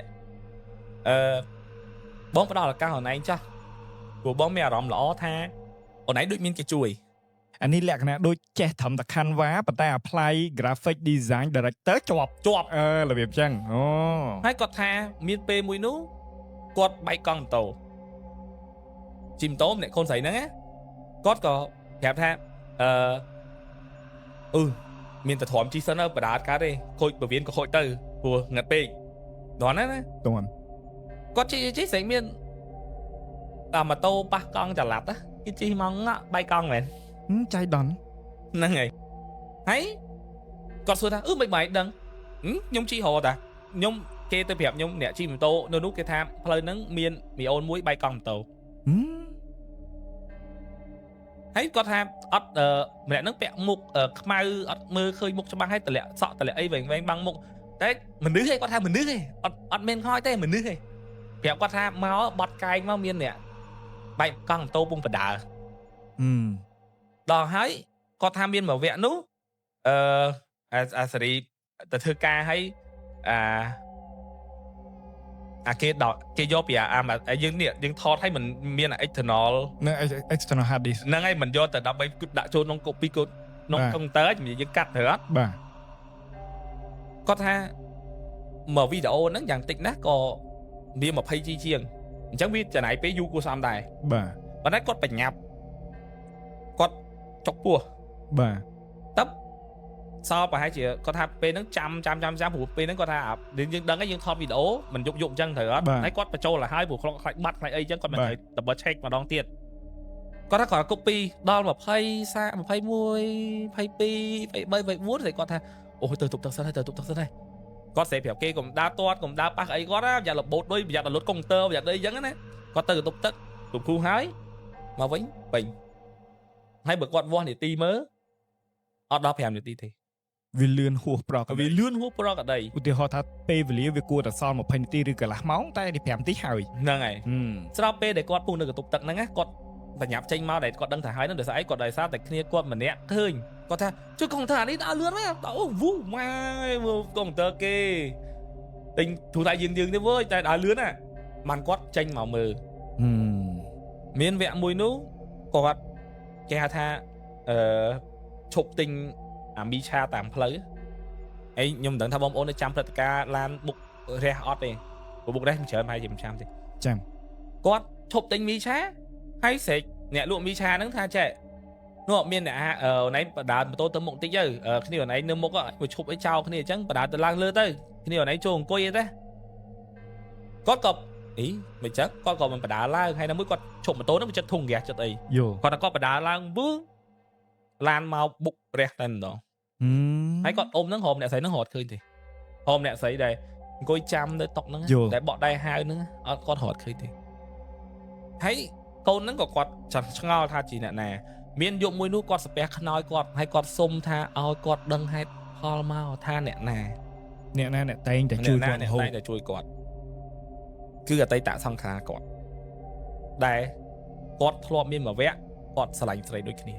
បងផ្ដល់ឱកាសអនឡាញចាស់ព្រោះបងមានអារម្មណ៍ល្អថាអនឡាញដូចមានគេជួយអានេះលក្ខណៈដូចចេះត្រឹមតែ Canva ប៉ុន្តែ apply graphic design director ជាប់របៀបចឹងហើយគាត់ថាមានពេលមួយនោះគាត់បែកកង់ម៉ូតូជិះម៉ូតូម្នាក់កូនស្រីហ្នឹងគាត់ក៏ប្រាប់ថាមានតែធំជិះសិនបដាតកើតទេខូចពវៀនក៏ខូចទៅព្រោះងឹតពេកដល់ណាគាត់ជិះស្រីមានម៉ូតូប៉ះកង់ចល័តគេជិះមកបែកកង់មែនចៃដន្យហ្នឹងហើយគាត់សួរថាមិនបែកដឹងខ្ញុំជិះរហូតតាខ្ញុំគេទៅប្រាប់ខ្ញុំអ្នកជិះម៉ូតូនៅនោះគេថាផ្លូវហ្នឹងមានមីអូនមួយបែកកង់ម៉ូតូហើយគាត់ថាអត់ម្នាក់ហ្នឹងពាក់មុខខ្មៅអត់មើលឃើញមុខច្បាស់ហើយតម្លាក់សក់តម្លាក់អីវែងបាំងមុខតែមនុស្សឯងគាត់ថាមនុស្សឯងអត់មានខ້ອຍទេមនុស្សឯងប្រាប់គាត់ថាមកបត់កែងមកមានអ្នកបែកកង់ម៉ូតូពងបដើដល់ហើយគាត់ថាមានមួយវគ្គនោះអាសេរីទៅធ្វើការឲ្យ គេដកគេយកពីយើងនេះយើងថតឲ្យមិនមាន external នឹង external hard disk ហ្នឹងហើយមិនយកទៅដើម្បីដាក់ចូលក្នុង copy ក្នុង computer យើងកាត់ត្រូវអត់ បាទ គាត់ថាមកវីដេអូហ្នឹងយ៉ាងតិចណាស់ក៏វា 20G ជាងអញ្ចឹងវាចំណាយពេលយូរគួរសមដែរ បាទ ប៉ុន្តែគាត់បញ្ញាប់គាត់ចុកពោះ បាទ តឹបសល់ប្រហែលជាគាត់ថាពេលហ្នឹងចាំព្រោះពេលហ្នឹងគាត់ថាយើងដឹងហើយយើងថតវីដេអូមិនយកអញ្ចឹងត្រូវអត់ហើយគាត់បញ្ចូលឲ្យហើយព្រោះខ្លាចបាត់ខ្លាចអីអញ្ចឹងគាត់មិនត្រូវ double check ម្ដងទៀតគាត់ថាគាត់ copy ដល់20 21 22 23 24តែគាត់ថាអូទៅទុកទឹកសិនហើយគាត់ស្រីប្រាប់គេកុំដើរទាត់កុំដើរប៉ះអីគាត់ណាប្រយ័ត្នរបូតដូចប្រយ័ត្នរលត់កុំព្យូទ័រប្រយ័ត្នអីអញ្ចឹងណាគាត់ទៅទុកទឹកលោកគ្រូហើយមកវិញពេញហើយបើគាត់វាស់នាទីមើលអត់ដល់5នាទីទេ វាលឿនហួសប្រក វាលឿនហួសប្រកដី ឧទាហរណ៍ថាពេលវេលាវាគួរតែសល់20នាទីឬកន្លះម៉ោងតែ5នាទីហើយ ហ្នឹងហើយស្របពេលដែលគាត់ពុះនៅកន្ទប់ទឹកហ្នឹងណាគាត់បញ្ញាប់ចេញមកដែលគាត់ដឹងថាហើយហ្នឹងដោយសារអីគាត់ដោយសារតែគ្នាគាត់ម្នាក់ឃើញគាត់ថាជួយកុំព្យូទ័រអានេះដើរលឿនណាអូវូម៉ាកុំព្យូទ័រគេទិញទូរស័ព្ទយើងទេវើយតែដើរលឿនណាបានគាត់ចេញមកមើលមានវគ្គមួយនោះគាត់គេហៅថាឈប់ទិញអាមីឆាតាមផ្លូវអីខ្ញុំមិនដឹងថាបងប្អូនចាំព្រឹត្តិការណ៍ឡានបុករះអត់ទេបុករះមិនច្រើនហើយជាមិនចាំទេចាំគាត់ឈប់ទិញមីឆាហើយស្រេចអ្នកលក់មីឆាហ្នឹងថាចេះនោះមានអ្នកណៃបដើម៉ូតូទៅមុខតិចទៅគ្នាណៃនៅមុខមកឈប់អីចោលគ្នាអញ្ចឹងបដើទៅឡើងលើទៅគ្នាណៃចូលអង្គុយអីទេគាត់ក៏អីមិនចឹងគាត់ក៏មិនបដើឡើងហើយនៅមួយគាត់ឈប់ម៉ូតូហ្នឹងចិត្តធុងហ្គាសចិត្តអីគាត់គាត់បដើឡើងវឺឡានមកបុករះតែម្ដងហើយគាត់អ៊ំហ្នឹងហមអ្នកស្រីហ្នឹងរត់ឃើញទេហមអ្នកស្រីដែលអង្គុយចាំនៅតុកហ្នឹងដែលបក់ដៃហាវហ្នឹងអត់គាត់រត់ឃើញទេហើយកូនហ្នឹងក៏គាត់ចាំឆ្ងល់ថាជាអ្នកណាមានយកមួយនោះគាត់ស្ពះខ្នើយគាត់ហើយគាត់សុំថាឲ្យគាត់ដឹងហេតុផលមកថាអ្នកណាអ្នកតែងតែជួយគាត់អ្នកតែងតែជួយគាត់គឺអតីតសង្ខារគាត់ដែលគាត់ធ្លាប់មានមួយវគ្គគាត់ស្រឡាញ់ស្រីដូចគ្នា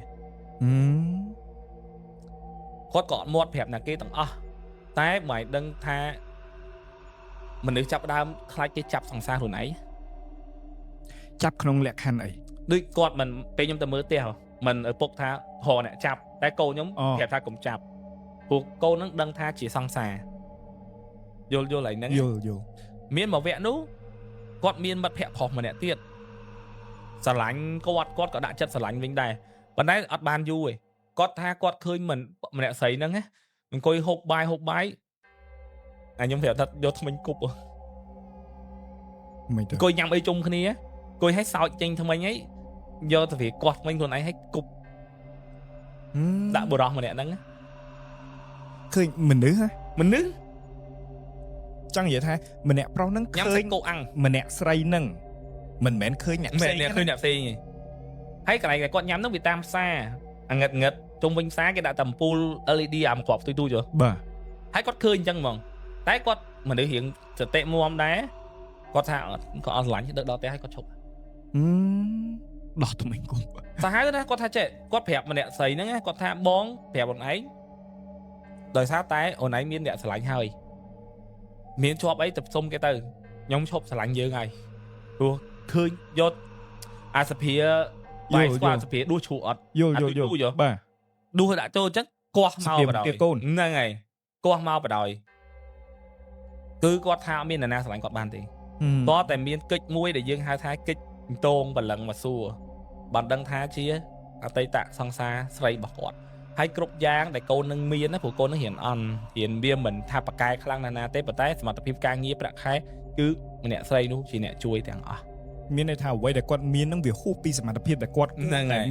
គាត់ក៏អត់មាត់ប្រាប់ណាគេទាំងអស់តែមិនដឹងថាមនុស្សចាប់ដើមខ្លាចគេចាប់សង្សារខ្លួនឯងចាប់ក្នុងលក្ខខណ្ឌអីដូចគាត់មិនពេលខ្ញុំទៅមើលផ្ទះមិនឪពុកថារកអ្នកចាប់តែកូនខ្ញុំប្រាប់ថាកុំចាប់ព្រោះកូននឹងដឹងថាជាសង្សារយល់ហើយហ្នឹងយល់មានមួយវគ្គនោះគាត់មានមិត្តភក្តិប្រុសម្នាក់ទៀតស្រឡាញ់គាត់ក៏ដាក់ចិត្តស្រឡាញ់វិញដែរប៉ុន្តែអត់បានយូរទេគាត់ថាគាត់ឃើញមិនម្នាក់ស្រីហ្នឹងណាអង្គុយហូបបាយខ្ញុំប្រាប់ថាយកថ្មិញគប់មិនទៅអង្គុយញ៉ាំអីជុំគ្នាអង្គុយឲ្យសោចចេញថ្មិញហើយយកទៅវាកោះថ្មិញខ្លួនឯងឲ្យគប់ដាក់បរោះម្នាក់ហ្នឹងឃើញមនុស្សហ្នឹងចង់និយាយថាម្នាក់ប្រុសហ្នឹងឃើញកោអាំងម្នាក់ស្រីហ្នឹងមិនមែនឃើញអ្នកផ្សេងឃើញអ្នកផ្សេងហើយកន្លែងដែលគាត់ញ៉ាំហ្នឹងវាតាមផ្សារអាងឹតជុំវិញផ្សារគេដាក់តែអំពូល LED អាមកគ្រាប់ទូចបាទហើយគាត់ឃើញអញ្ចឹងហ្មងតែគាត់មនុស្សរៀងសតិមុំដែរគាត់ថាគាត់អត់ស្រឡាញ់ដឹកដល់ផ្ទះហើយគាត់ឈប់ដោះថ្មិញគុំសាហាវណាគាត់ថាចេះគាត់ប្រាប់ម្នាក់ស្រីហ្នឹងគាត់ថាបងប្រាប់អូនឯងដោយសារតែអូនឯងមានអ្នកស្រឡាញ់ហើយមានជាប់អីទៅសុំគេទៅខ្ញុំឈប់ស្រឡាញ់យើងហើយព្រោះឃើញយកអាសភាបាយស្គាល់សភាដួសឈូអត់យល់បាទដួសដាក់ចូលអញ្ចឹងកោះមកបដ ாய் ហ្នឹងហើយកោះមកបដ ாய் គឺគាត់ថាអត់មានអ្នកណាស្រឡាញ់គាត់បានទេគាត់តែមានកិច្ចមួយដែលយើងហៅថាកិច្ចតងបលឹងមកសួរបានដឹងថាជាអតីតសង្សារស្រីរបស់គាត់ហើយគ្រប់យ៉ាងដែលកូននឹងមានណាព្រោះកូននឹងរៀនអន់រៀនវាមិនថាប្រកែខ្លាំងណាស់ទេប៉ុន្តែសមត្ថភាពការងារប្រាក់ខែគឺម្នាក់ស្រីនោះជាអ្នកជួយទាំងអស់មានន័យថាអ្វីដែលគាត់មាននឹងវាហួសពីសមត្ថភាពដែលគាត់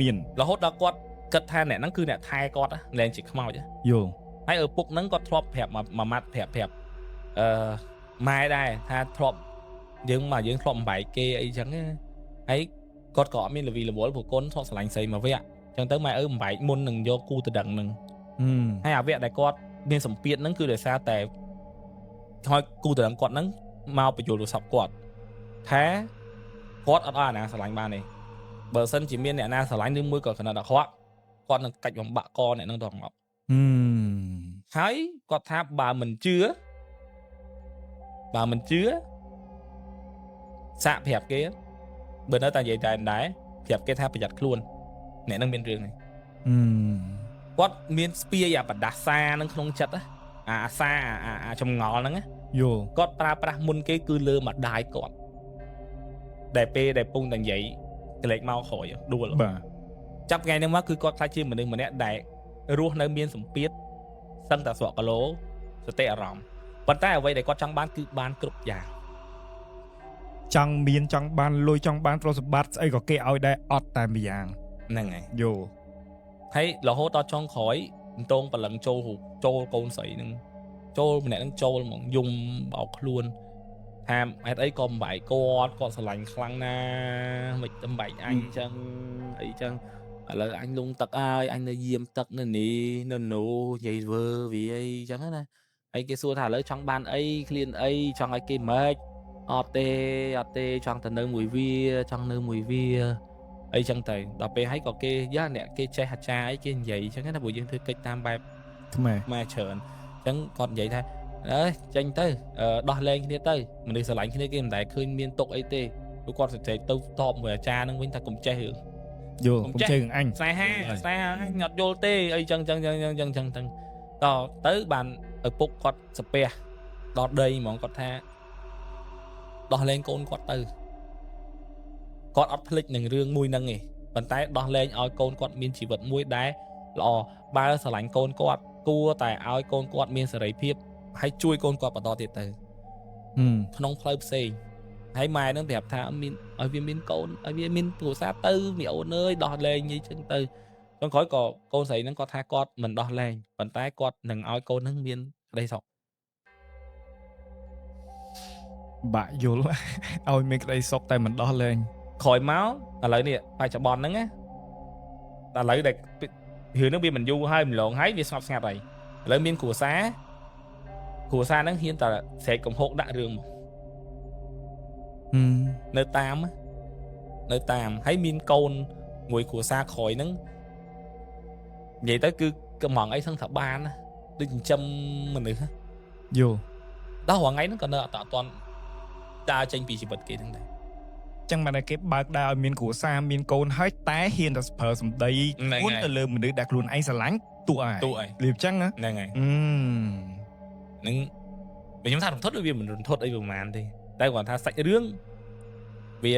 មានរហូតដល់គាត់គិតថាអ្នកហ្នឹងគឺអ្នកថែគាត់លែងជាខ្មោចយល់ហើយឪពុកហ្នឹងគាត់ធ្លាប់ប្រាប់មួយម៉ាត់ប្រាប់ម៉ែដែរថាធ្លាប់យើងធ្លាប់បំបែកគេអីចឹងហើយគាត់ក៏អត់មានលវីលវល់ព្រោះកូនធ្លាប់ស្រឡាញ់ស្រីមួយវគ្គចឹងទៅម៉ែបំបែកមុននឹងយកគូទៅដឹងនឹងហើយអាវគ្គដែលគាត់មានសម្ពាធហ្នឹងគឺដោយសារតែហើយគូទៅដឹងគាត់ហ្នឹងមកបញ្យល់ទូរស័ព្ទគាត់ថាគាត់អត់អាណាស្រឡាញ់បានទេបើសិនជាមានអ្នកណាស្រឡាញ់ឬមួយក៏កណ្ដាលគាត់នឹងកាច់បំបាក់កអ្នកហ្នឹងទៅមកហើយគាត់ថាបើមិនជឿ បើមិនជឿសាក់ប្រាប់គេបើនៅតែនិយាយតែដែរប្រាប់គេថាប្រយ័ត្នខ្លួនអ្នកនឹងមានរឿងហ្នឹងគាត់មានស្ពាយអាបដាសានឹងក្នុងចិត្តអាសាអាចម្ងល់ហ្នឹងយល់ គាត់ប្រើប្រាស់មុនគេគឺលើម្ដាយគាត់ដែលពេលដែលពងតែនិយាយកលេចមកក្រោយដួលបាទចាប់ថ្ងៃហ្នឹងមកគឺគាត់ខ្លាចជាមនុស្សម្នាក់ដែលរស់នៅមានសម្ពាធសឹងតែស្រកគីឡូសតិអារម្មណ៍ប៉ុន្តែអ្វីដែលគាត់ចង់បានគឺបានគ្រប់យ៉ាងចង់មានចង់បានលុយចង់បានទ្រព្យសម្បត្តិស្អីក៏គេឲ្យដែរអត់តែម្យ៉ាងហ្នឹងហើយយល់ហើយរហូតដល់ចុងក្រោយតងបលឹងចូលកូនស្រីហ្នឹងចូលម្នាក់ហ្នឹងចូលហ្មងយំបោកខ្លួនថាហេតុអីក៏បំបែកគាត់ស្រឡាញ់ខ្លាំងណាស់មិនបំបែកអញអញ្ចឹងអីចឹងឥឡូវអញលងទឹកហើយអញនៅយាមទឹកនៅនេះនៅនោះនិយាយវើវាអីចឹងណាហើយគេសួរថាឥឡូវចង់បានអីឃ្លានអីចង់ឲ្យគេម៉េចអត់ទេចង់ទៅនៅមួយវាចង់នៅមួយវាអីចឹងទៅដល់ពេលហើយក៏គេយ៉ាអ្នកគេចេះអាចារ្យអីគេនិយាយចឹងណាព្រោះយើងធ្វើកិច្ចតាមបែបខ្មែរច្រើនអញ្ចឹងគាត់និយាយថាអើចេញទៅដោះលែងគ្នាទៅមនុស្សស្រឡាញ់គ្នាគេមិនដែលឃើញមានទុកអីទេព្រោះគាត់ទៅតបមួយអាចារ្យនឹងវិញថាកុំចេះរឿងយល់កុំចេះរឿងអញស្នេហាអញអត់យល់ទេអីចឹងតទៅបានឪពុកគាត់សាពះដល់ដីហ្មងគាត់ថាដោះលែងកូនគាត់ទៅគាត់អត់ភ្លេចនឹងរឿងមួយហ្នឹងទេប៉ុន្តែដោះលែងឲ្យកូនគាត់មានជីវិតមួយដែលល្អបើស្រឡាញ់កូនគាត់គួរតែឲ្យកូនគាត់មានសេរីភាពហើយជួយកូនគាត់បន្តទៀតទៅក្នុងផ្លូវផ្សេងហើយម៉ែនឹងប្រាប់ថាមានឲ្យវាមានកូនឲ្យវាមានគ្រួសារទៅមីអូនអើយដោះលែងអីចឹងទៅចុងក្រោយក៏កូនស្រីហ្នឹងគាត់ថាគាត់មិនដោះលែងប៉ុន្តែគាត់នឹងឲ្យកូនហ្នឹងមានក្តីសុខបាក់យល់ឲ្យមានក្តីសុខតែមិនដោះលែងក្រោយមកឥឡូវនេះបច្ចុប្បន្នហ្នឹងណាឥឡូវដែលរឿងហ្នឹងវាមិនយូរហើយម្លងហើយវាស្ងប់ស្ងាត់ហើយឥឡូវមានគ្រួសារហ្នឹងហ៊ានតែស្រែកកំហុកដាក់រឿងមកនៅតាមហើយមានកូនមួយគ្រួសារក្រោយហ្នឹងនិយាយទៅគឺកំងអីសឹងថាបានណាដូចចិញ្ចឹមមនុស្សយល់ដល់រងថ្ងៃហ្នឹងក៏នៅអត់តាន់ដើរចេញពីជីវិតគេហ្នឹងដែរចឹងបានតែគេបើកដើរឲ្យមានគ្រួសារមានកូនហើយតែហ៊ានតែប្រើសម្ដីគួនទៅលើមនុស្សដែលខ្លួនឯងស្រឡាញ់ទូអើយលៀបចឹងហ្នឹងហើយហ្នឹងខ្ញុំថារំភើបវាមិនរំភើបអីប្រហែលទេតែគាត់ថាសាច់រឿងវា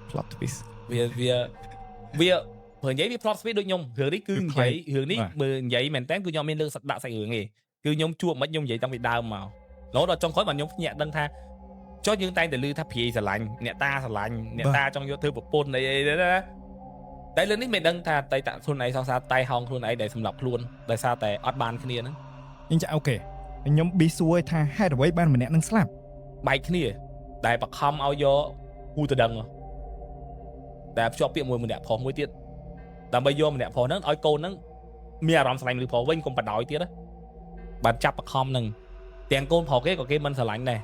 plot twist វាព្រោះនិយាយវា plot twist ដូចខ្ញុំរឿងនេះគឺនិយាយរឿងនេះមើលនិយាយមែនតើគឺខ្ញុំមានលើកដាក់សាច់រឿងទេគឺខ្ញុំជួបមិនខ្ញុំនិយាយតាំងពីដើមមករហូតដល់ចុងក្រោយបានខ្ញុំភ្ញាក់ដឹងថាចុះយើងតែងតែឮថាព្រាយស្រឡាញ់អ្នកតាស្រឡាញ់អ្នកតាចង់យកធ្វើប្រពន្ធអីណាតែរឿងនេះមិនដឹងថាតៃតាខ្លួនឯងសង្សារតៃហោងខ្លួនឯងដែលសម្លាប់ខ្លួនដោយសារតែអត់បានគ្នាហ្នឹងអញ្ចឹងអូខេខ្ញុំប៊ីសួរថាហេតុអ្វីបានម្នាក់នឹងស្លាប់បែកគ្នាដែលបខំឲ្យយកគូទៅដឹងតែភ្ជាប់ពាក្យមួយម្នាក់ប្រុសមួយទៀតដើម្បីយកម្នាក់ប្រុសហ្នឹងឲ្យកូនហ្នឹងមានអារម្មណ៍ស្រឡាញ់មនុស្សប្រុសវិញកុំបដ ாய் ទៀតបានចាប់បខំហ្នឹងទាំងកូនប្រុសគេក៏គេមិនស្រឡាញ់ដែរ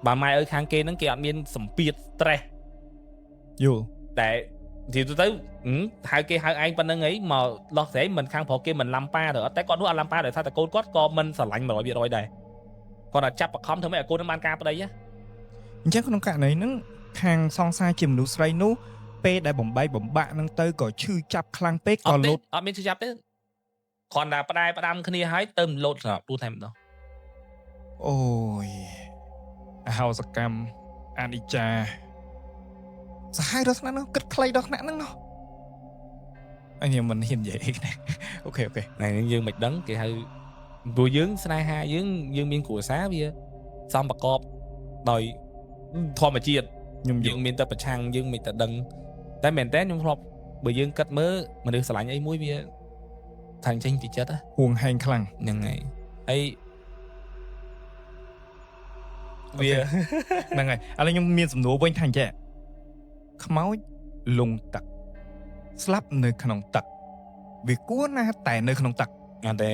បើម៉ែអើយខាងគេហ្នឹងគេអត់មានសម្ពាធ stress យល់តែនិយាយទៅហៅគេហៅឯងប៉ុណ្្នឹងអីមកដោះស្រាយមិនខាងប្រុសគេមិនឡាំប៉ាទៅអត់តែគាត់នោះអត់ឡាំប៉ាដោយសារតែកូនគាត់ក៏មិនស្រឡាញ់ 100% ដែរគាត់តែចាប់បខំធ្វើម៉េចឲ្យកូននឹងបានការប្តីអញ្ចឹងក្នុងករណីហ្នឹងខាងសង្សារជាមនុស្សស្រីនោះពេលដែលបំបាក់ហ្នឹងទៅក៏ឈឺចាប់ខ្លាំងពេកក៏លោតអត់មានឈឺចាប់ទេគ្រាន់តែផ្ដាំគ្នាហើយទៅលោតសម្រាប់ទូតែម្ដងអូយអហោសកម្មអនិច្ចាសាហាវដល់ថ្នាក់នោះគិតខ្លីដល់ថ្នាក់ហ្នឹងអញមិនហ៊ាននិយាយទេអូខេថ្ងៃនេះយើងមិនដឹងគេហៅព្រោះយើងស្នេហាយើងមានគ្រួសារវាសំប្រកបដោយធម្មជាតិយើងមានតែប្រឆាំងយើងមិនតែដឹងតែមែនតើខ្ញុំធ្លាប់បើយើងគិតមើលមនុស្សស្រឡាញ់អីមួយវាថាចេញពីចិត្តហួងហែងខ្លាំងហ្នឹងហើយហើយវាហ្នឹងហើយឥឡូវខ្ញុំមានសំណួរវិញថាអញ្ចឹងខ្មោចលងទឹកស្លាប់នៅក្នុងទឹកវាគួរណាស់តែនៅក្នុងទឹកអត់ទេ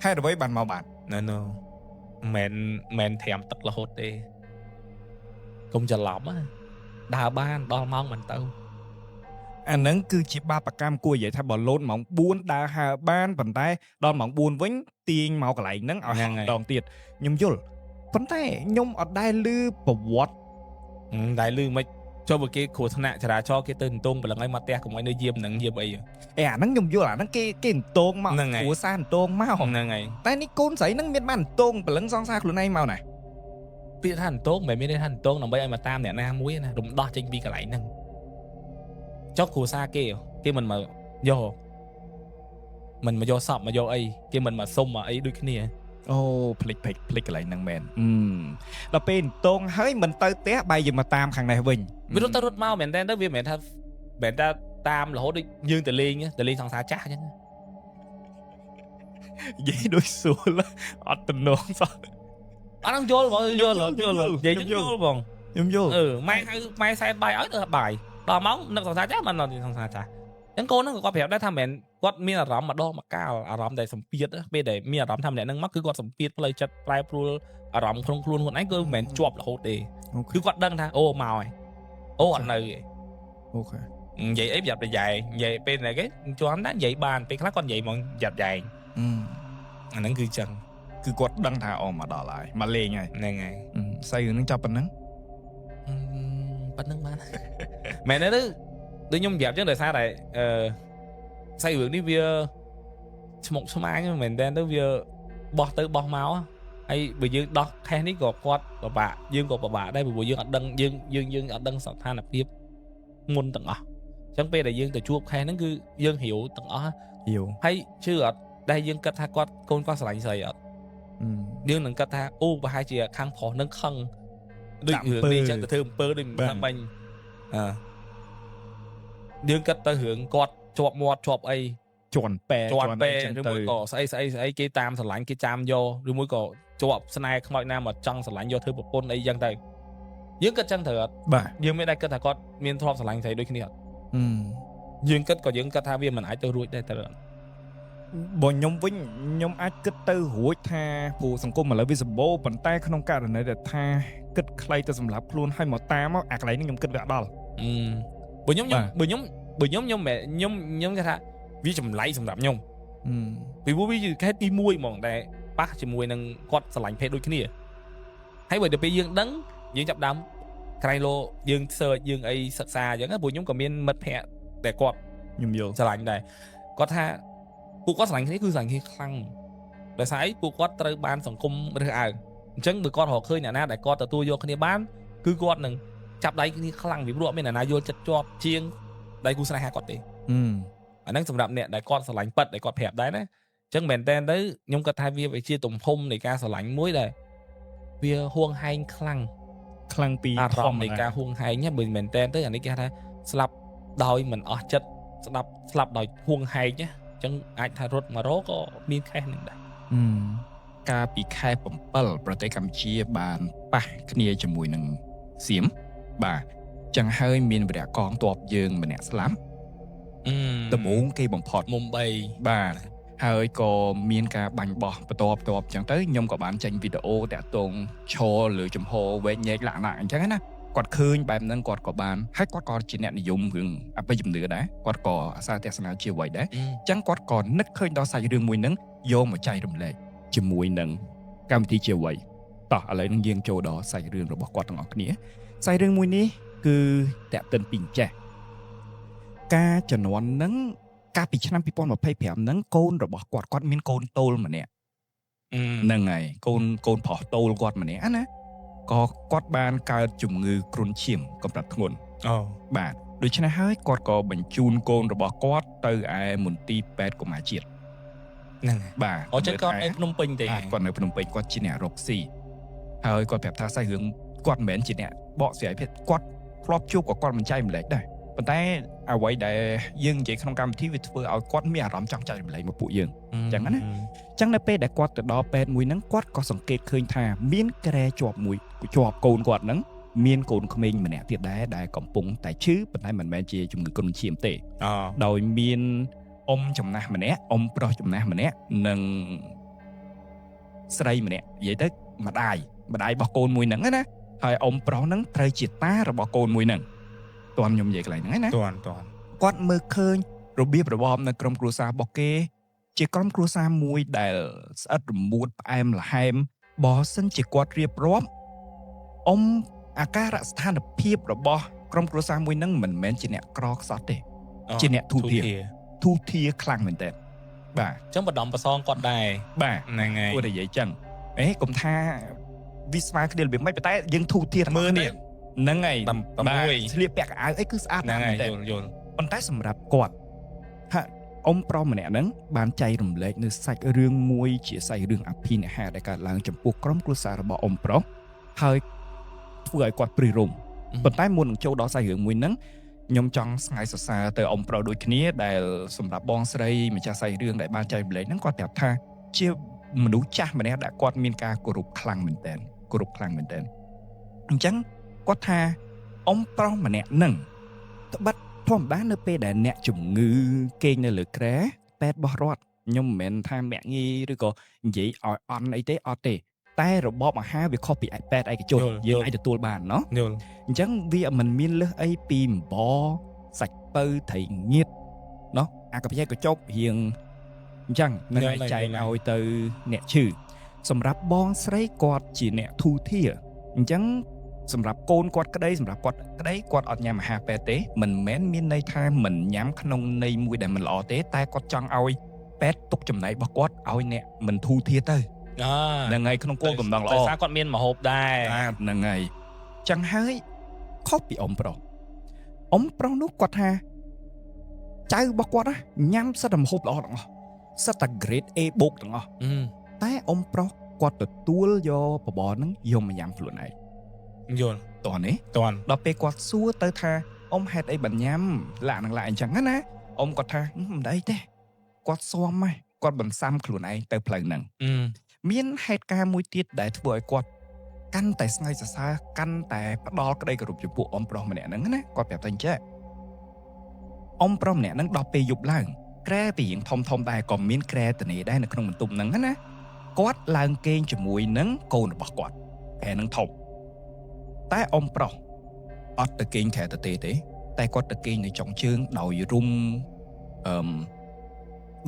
ហេតុអ្វីបានមកបានណូមិនត្រាំទឹករហូតទេកុំច្រឡំដើរបានដល់ម៉ោងមិនទៅអាហ្នឹងគឺជាបាបកម្មគួរនិយាយថាបើលោតម៉ោង4ដើរហើរបានប៉ុន្តែដល់ម៉ោង4វិញទាញមកកន្លែងហ្នឹងឲ្យដងទៀតខ្ញុំយល់ ប៉ុន្តែខ្ញុំអត់ដែលឮប្រវត្តិ តែលឺមិនចូលបើគេគ្រោះថ្នាក់ចរាចរណ៍គេទៅតងប្រឡឹងឲ្យមកផ្ទះកុំឲ្យនៅយាមនឹងយាមអី អាហ្នឹងខ្ញុំយល់អាហ្នឹងគេតងមក ហ្នឹងហើយ គ្រួសារតងមក ហ្នឹងហើយ តែនេះកូនស្រីហ្នឹងមានបានតងប្រលឹងសង្សារខ្លួនឯងមកណា ពាក្យថាតងមិនមែនមានថាតងដើម្បីឲ្យមកតាមអ្នកណាមួយណារំដោះចេញពីកន្លែងហ្នឹងចុះគ្រួសារគេមិនមកយកមិនមកយកសពមកយកអីគេមិនមកសុំមកអីដូចគ្នា អូភ្លេចកន្លែងហ្នឹងមែនដល់ពេលតងហើយមិនទៅផ្ទះបែរយើងមកតាមខាងនេះវិញ វារត់ទៅរត់មកមែនតើទៅវាមិនមែនថាតាមរហូតដូចយើងទៅលេងសង្សារចាស់អញ្ចឹង និយាយដូចសួលអត់តំណងសោះ អត់នឹងយល់បងយល់និយាយយល់បង ខ្ញុំយល់ ម៉ែហៅម៉ែសែនបាយឲ្យទៅបាយដល់ម៉ោងនឹកសង្សារចាស់មិននៅសង្សារចាស់អញ្ចឹងកូនហ្នឹងក៏គាត់ប្រាប់ដែរថាមិនគាត់មានអារម្មណ៍ម្ដងម្កាលអារម្មណ៍ដែលសម្ពាធពេលដែលមានអារម្មណ៍ថាម្នាក់ហ្នឹងមកគឺគាត់សម្ពាធផ្លូវចិត្តប្រែប្រួលអារម្មណ៍ក្នុងខ្លួនខ្លួនឯងគឺមិនមែនជាប់រហូតទេគឺគាត់ដឹងថាអូមកហើយអូអត់នៅទេ អូខេ និយាយអីប្រយ័ត្នប្រយែងនិយាយពេលណាគេជាប់ណានិយាយបានពេលខ្លះគាត់និយាយមកប្រយ័ត្នប្រយែងអាហ្នឹងគឺចឹង គឺគាត់ដឹងថាអូមកដល់ហើយមកលេងហើយ ហ្នឹងហើយ ស្អីរឿងចាប់ប៉ុណ្ណឹង ប៉ុណ្្នឹងបាន មែនទេដូចខ្ញុំប្រាប់ចឹងដោយសារតែស្អីរឿងនេះវាស្មុគស្មាញមែនតើទៅវាបោះទៅបោះមកហើយបើយើងដោះខេសនេះក៏គាត់ពិបាកយើងក៏ពិបាកដែរព្រោះយើងអត់ដឹងយើងអត់ដឹងស្ថានភាពមុនទាំងអស់អញ្ចឹងពេលដែលយើងទៅជួបខេសហ្នឹងគឺយើងរាវទាំងអស់ យូ ហើយជឿអត់ដែលយើងគិតថាគាត់កូនគាត់ស្រឡាញ់ស្រីអត់យើងនឹងគិតថាអូប្រហែលជាខាងប្រុសនឹងខឹងដូចរឿងនេះអញ្ចឹងទៅធ្វើអំពើដូចថាបាញ់យើងគិតទៅរឿងគាត់ជាប់មាត់ជាប់អី ជន់ពេ ឬមួយក៏ស្អីគេតាមស្រឡាញ់គេចាំយកឬមួយក៏ជាប់ស្នេហ៍ខ្មោចណាមកចង់ស្រឡាញ់យកធ្វើប្រពន្ធអីចឹងទៅយើងគិតចឹងត្រូវអត់ បាទ យើងមិនដែលគិតថាគាត់មានទ្រព្យស្រឡាញ់ស្រីដូចគ្នាអត់យើងគិតថាវាមិនអាចទៅរួចដែរត្រូវអត់ បើខ្ញុំវិញខ្ញុំអាចគិតទៅរួចថាព្រោះសង្គមឥឡូវវាសម្បូរប៉ុន្តែក្នុងករណីដែលថាគិតខ្លីទៅសម្រាប់ខ្លួនឲ្យមកតាមមកអាកន្លែងនេះខ្ញុំគិតវាអត់ដល់ បើខ្ញុំគេថាវាចម្លែកសម្រាប់ខ្ញុំពីព្រោះវាជាខេតទី1ហ្មងដែលប៉ះជាមួយនឹងគាត់ស្រឡាញ់ភេទដូចគ្នាហើយបើដល់ពេលយើងដឹងយើងចាប់ដើមក្រៃលោយើង search យើងអីសិក្សាអញ្ចឹងព្រោះខ្ញុំក៏មានមិត្តភ័ក្តិដែលគាត់ ខ្ញុំយល់ ស្រឡាញ់ដែរគាត់ថាពួកគាត់ស្រឡាញ់គ្នាគឺស្រឡាញ់គ្នាខ្លាំងដោយសារអីពួកគាត់ត្រូវបានសង្គមរើសអើងអញ្ចឹងបើគាត់រកឃើញអ្នកណាដែលគាត់ទទួលយកគ្នាបានគឺគាត់នឹងចាប់ដៃគ្នាខ្លាំងពីព្រោះអត់មានអ្នកណាយល់ចិត្តជាប់ជាងដៃគូស្នេហាគាត់ទេ អាហ្នឹងសម្រាប់អ្នកដែលគាត់ស្រឡាញ់ប៉ិតដែលគាត់ប្រាប់ដែរណាអញ្ចឹងមែនតើទៅខ្ញុំគាត់ថាវាជាទំហំនៃការស្រឡាញ់មួយដែលវាហួងហែងខ្លាំងពីអារម្មណ៍នៃការហួងហែងហ្នឹងមែនតើទៅអានេះគេថាស្លាប់ដោយមិនអស់ចិត្តស្លាប់ដោយហួងហែងណាអញ្ចឹងអាចថារត់មករកក៏មានខេសនឹងដែរ កាលពីខែ7ប្រទេសកម្ពុជាបានប៉ះគ្នាជាមួយនឹងសៀមបាទចឹងហើយមានវរៈកងទ័ពយើងម្នាក់ស្លាប់ ដំបូងគេបំផុតមុំ3បាទហើយក៏មានការបាញ់បោះបន្ទាប់ចឹងទៅខ្ញុំក៏បានចេញវីដេអូតាក់ទងឈរលើចំហវែកញែកលក្ខណៈអញ្ចឹងណាគាត់ឃើញបែបហ្នឹងគាត់ក៏បានហើយគាត់ក៏ជាអ្នកនិយមរឿងអបិយជំនឿដែរគាត់ក៏អាសាទស្សនាជាអ្វីដែរអញ្ចឹងគាត់ក៏នឹកឃើញដល់សាច់រឿងមួយហ្នឹងយកមកចែករំលែកជាមួយនឹងកម្មវិធីជាអ្វីតោះឥឡូវនឹងយើងចូលដល់សាច់រឿងរបស់គាត់ទាំងអស់គ្នាសាច់រឿងមួយនេះគឺតាក់ទិនពីអញ្ចេះការជំនាន់ហ្នឹងកាលពីឆ្នាំ2025ហ្នឹងកូនរបស់គាត់មានកូនតូលម្នាក់ហ្នឹងហើយកូនប្រុសតូលគាត់ម្នាក់ណាក៏គាត់បានកើតជំងឺគ្រុនឈាមកម្រិតធ្ងន់បាទដូច្នេះហើយគាត់ក៏បញ្ជូនកូនរបស់គាត់ទៅឯមន្ទីរពេទ្យកុមារជាតិហ្នឹងបាទអញ្ចឹងគាត់នៅភ្នំពេញទេ គាត់នៅភ្នំពេញគាត់ជាអ្នករកស៊ីហើយគាត់ប្រាប់ថាសាច់រឿងគាត់មិនមែនជាអ្នកបកស្រាយភេទគាត់ធ្លាប់ជួបក៏គាត់មិនចែកម្លែកដែរប៉ុន្តែអ្វីដែលយើងនិយាយក្នុងកម្មវិធីវាធ្វើឲ្យគាត់មានអារម្មណ៍ចង់ចែកម្លែកមកពួកយើងអញ្ចឹងណាអញ្ចឹងនៅពេលដែលគាត់ទៅដល់ពេទ្យមួយហ្នឹងគាត់ក៏សង្កេតឃើញថាមានក្រែជាប់កូនគាត់ហ្នឹងមានកូនក្មេងម្នាក់ទៀតដែរដែលកំពុងតែឈឺប៉ុន្តែមិនមែនជាជំងឺគ្រុនឈាមទេដោយមានអ៊ំចំណាស់ម្នាក់អ៊ំប្រុសចំណាស់ម្នាក់និងស្រីម្នាក់និយាយទៅម្ដាយរបស់កូនមួយហ្នឹងណាហើយអ៊ំប្រុសហ្នឹងត្រូវជាតារបស់កូនមួយហ្នឹងតើខ្ញុំនិយាយកន្លែងហ្នឹងណាតើគាត់មើលឃើញរបៀបរបបនៅក្រុមគ្រួសាររបស់គេជាក្រុមគ្រួសារមួយដែលស្អិតរមួតផ្អែមល្ហែម បើសិនជាគាត់រៀបរាប់អ៊ំអាការៈស្ថានភាពរបស់ក្រុមគ្រួសារមួយហ្នឹងមិនមែនជាអ្នកក្រខ្សត់ទេជាអ្នកទូធាខ្លាំងមែនតើបាទ អញ្ចឹងបដំប្រសងគាត់ដែរ បាទ ហ្នឹងហើយ គួរតែនិយាយចឹងកុំថាវាស្មើគ្នារបៀបម៉េចប៉ុន្តែយើងទូធាមើលនេះហ្នឹងហើយស្លៀកពាក់កៅអៅអីគឺស្អាត ហ្នឹងហើយ តែ យល់ ប៉ុន្តែសម្រាប់គាត់ហាក់អ៊ំប្រុសម្នាក់ហ្នឹងបានចែករំលែកនៅសាច់រឿងមួយជាសាច់រឿងអភិនិហេតុដែលកើតឡើងចំពោះក្រុមគ្រួសាររបស់អ៊ំប្រុសហើយធ្វើឲ្យគាត់ព្រិះរំប៉ុន្តែមុននឹងចូលដល់សាច់រឿងមួយហ្នឹងខ្ញុំចង់ស្ងើសរសើរទៅអ៊ំប្រុសដូចគ្នាដែលសម្រាប់បងស្រីម្ចាស់សាច់រឿងដែលបានចែករំលែកហ្នឹងគាត់ប្រាប់ថាជាមនុស្សចាស់ម្នាក់ដែលគាត់មានការគោរពខ្លាំងមែនតើអញ្ចឹងគាត់ថាអ៊ំប្រុសម្នាក់ហ្នឹងត្បិតធម្មតានៅពេលដែលអ្នកជំងឺគេងនៅលើគ្រែពេទ្យបោះរត់ខ្ញុំមិនមែនថាមាក់ងាយឬក៏និយាយឲ្យអន់អីទេអត់ទេតែរបបអាហារវាខុសពីពេទ្យឯកជនយើងអាចទទួលបានណោះ យល់ អញ្ចឹងវាមិនមានលើសអីពីអំបរសាច់ពៅត្រីងៀតណោះអាកាពិកញ្ចប់រៀងអញ្ចឹងនឹងឲ្យចែកឲ្យទៅអ្នកឈឺសម្រាប់បងស្រីគាត់ជាអ្នកធូធាអញ្ចឹងសម្រាប់កូនគាត់ក្តីសម្រាប់គាត់ក្តីគាត់អត់ញ៉ាំអាហារពេទ្យទេមិនមែនមានន័យថាមិនញ៉ាំក្នុងន័យមួយដែលមិនល្អទេតែគាត់ចង់ឲ្យពេទ្យទុកចំណែករបស់គាត់ឲ្យអ្នកមិនធូធាទៅហ្នឹងហើយក្នុងគោលបំណងល្អ ដោយសារគាត់មានម្ហូបដែរ ហ្នឹងហើយចឹងហើយខុសពីអ៊ំប្រុសនោះគាត់ថាចៅរបស់គាត់ញ៉ាំសិតតែម្ហូបល្អទាំងអស់សិតតែ grade A បូកទាំងអស់តែអ៊ំប្រុសគាត់ទទួលយកបបរហ្នឹងយកមកញ៉ាំខ្លួនឯងយល់ តោះនេះដល់ពេលគាត់សួរទៅថាអ៊ំហេតុអីបានញ៉ាំឡាក់នឹងឡាក់អញ្ចឹងណាអ៊ំគាត់ថាមិនអីទេគាត់ស៊ាំហ្នឹងគាត់បន្សាំខ្លួនឯងទៅផ្លូវហ្នឹងមានហេតុការណ៍មួយទៀតដែលធ្វើឲ្យគាត់កាន់តែស្ងើចសរសើរកាន់តែផ្ដល់ក្តីគោរពចំពោះអ៊ំប្រុសម្នាក់ហ្នឹងណាគាត់ប្រាប់តែអញ្ចឹងអ៊ំប្រុសម្នាក់ហ្នឹងដល់ពេលយប់ឡើងក្រែពីរៀងធំដែរក៏មានក្រែតនេដែរនៅក្នុងបន្ទប់ហ្នឹងណាគាត់ឡើងគេងជាមួយនឹងកូនរបស់គាត់ក្រែហ្នឹងធំតែអ៊ំប្រុសអត់ទៅគេងក្រែតទេតែគាត់ទៅគេងនៅចុងជើងដោយរុំ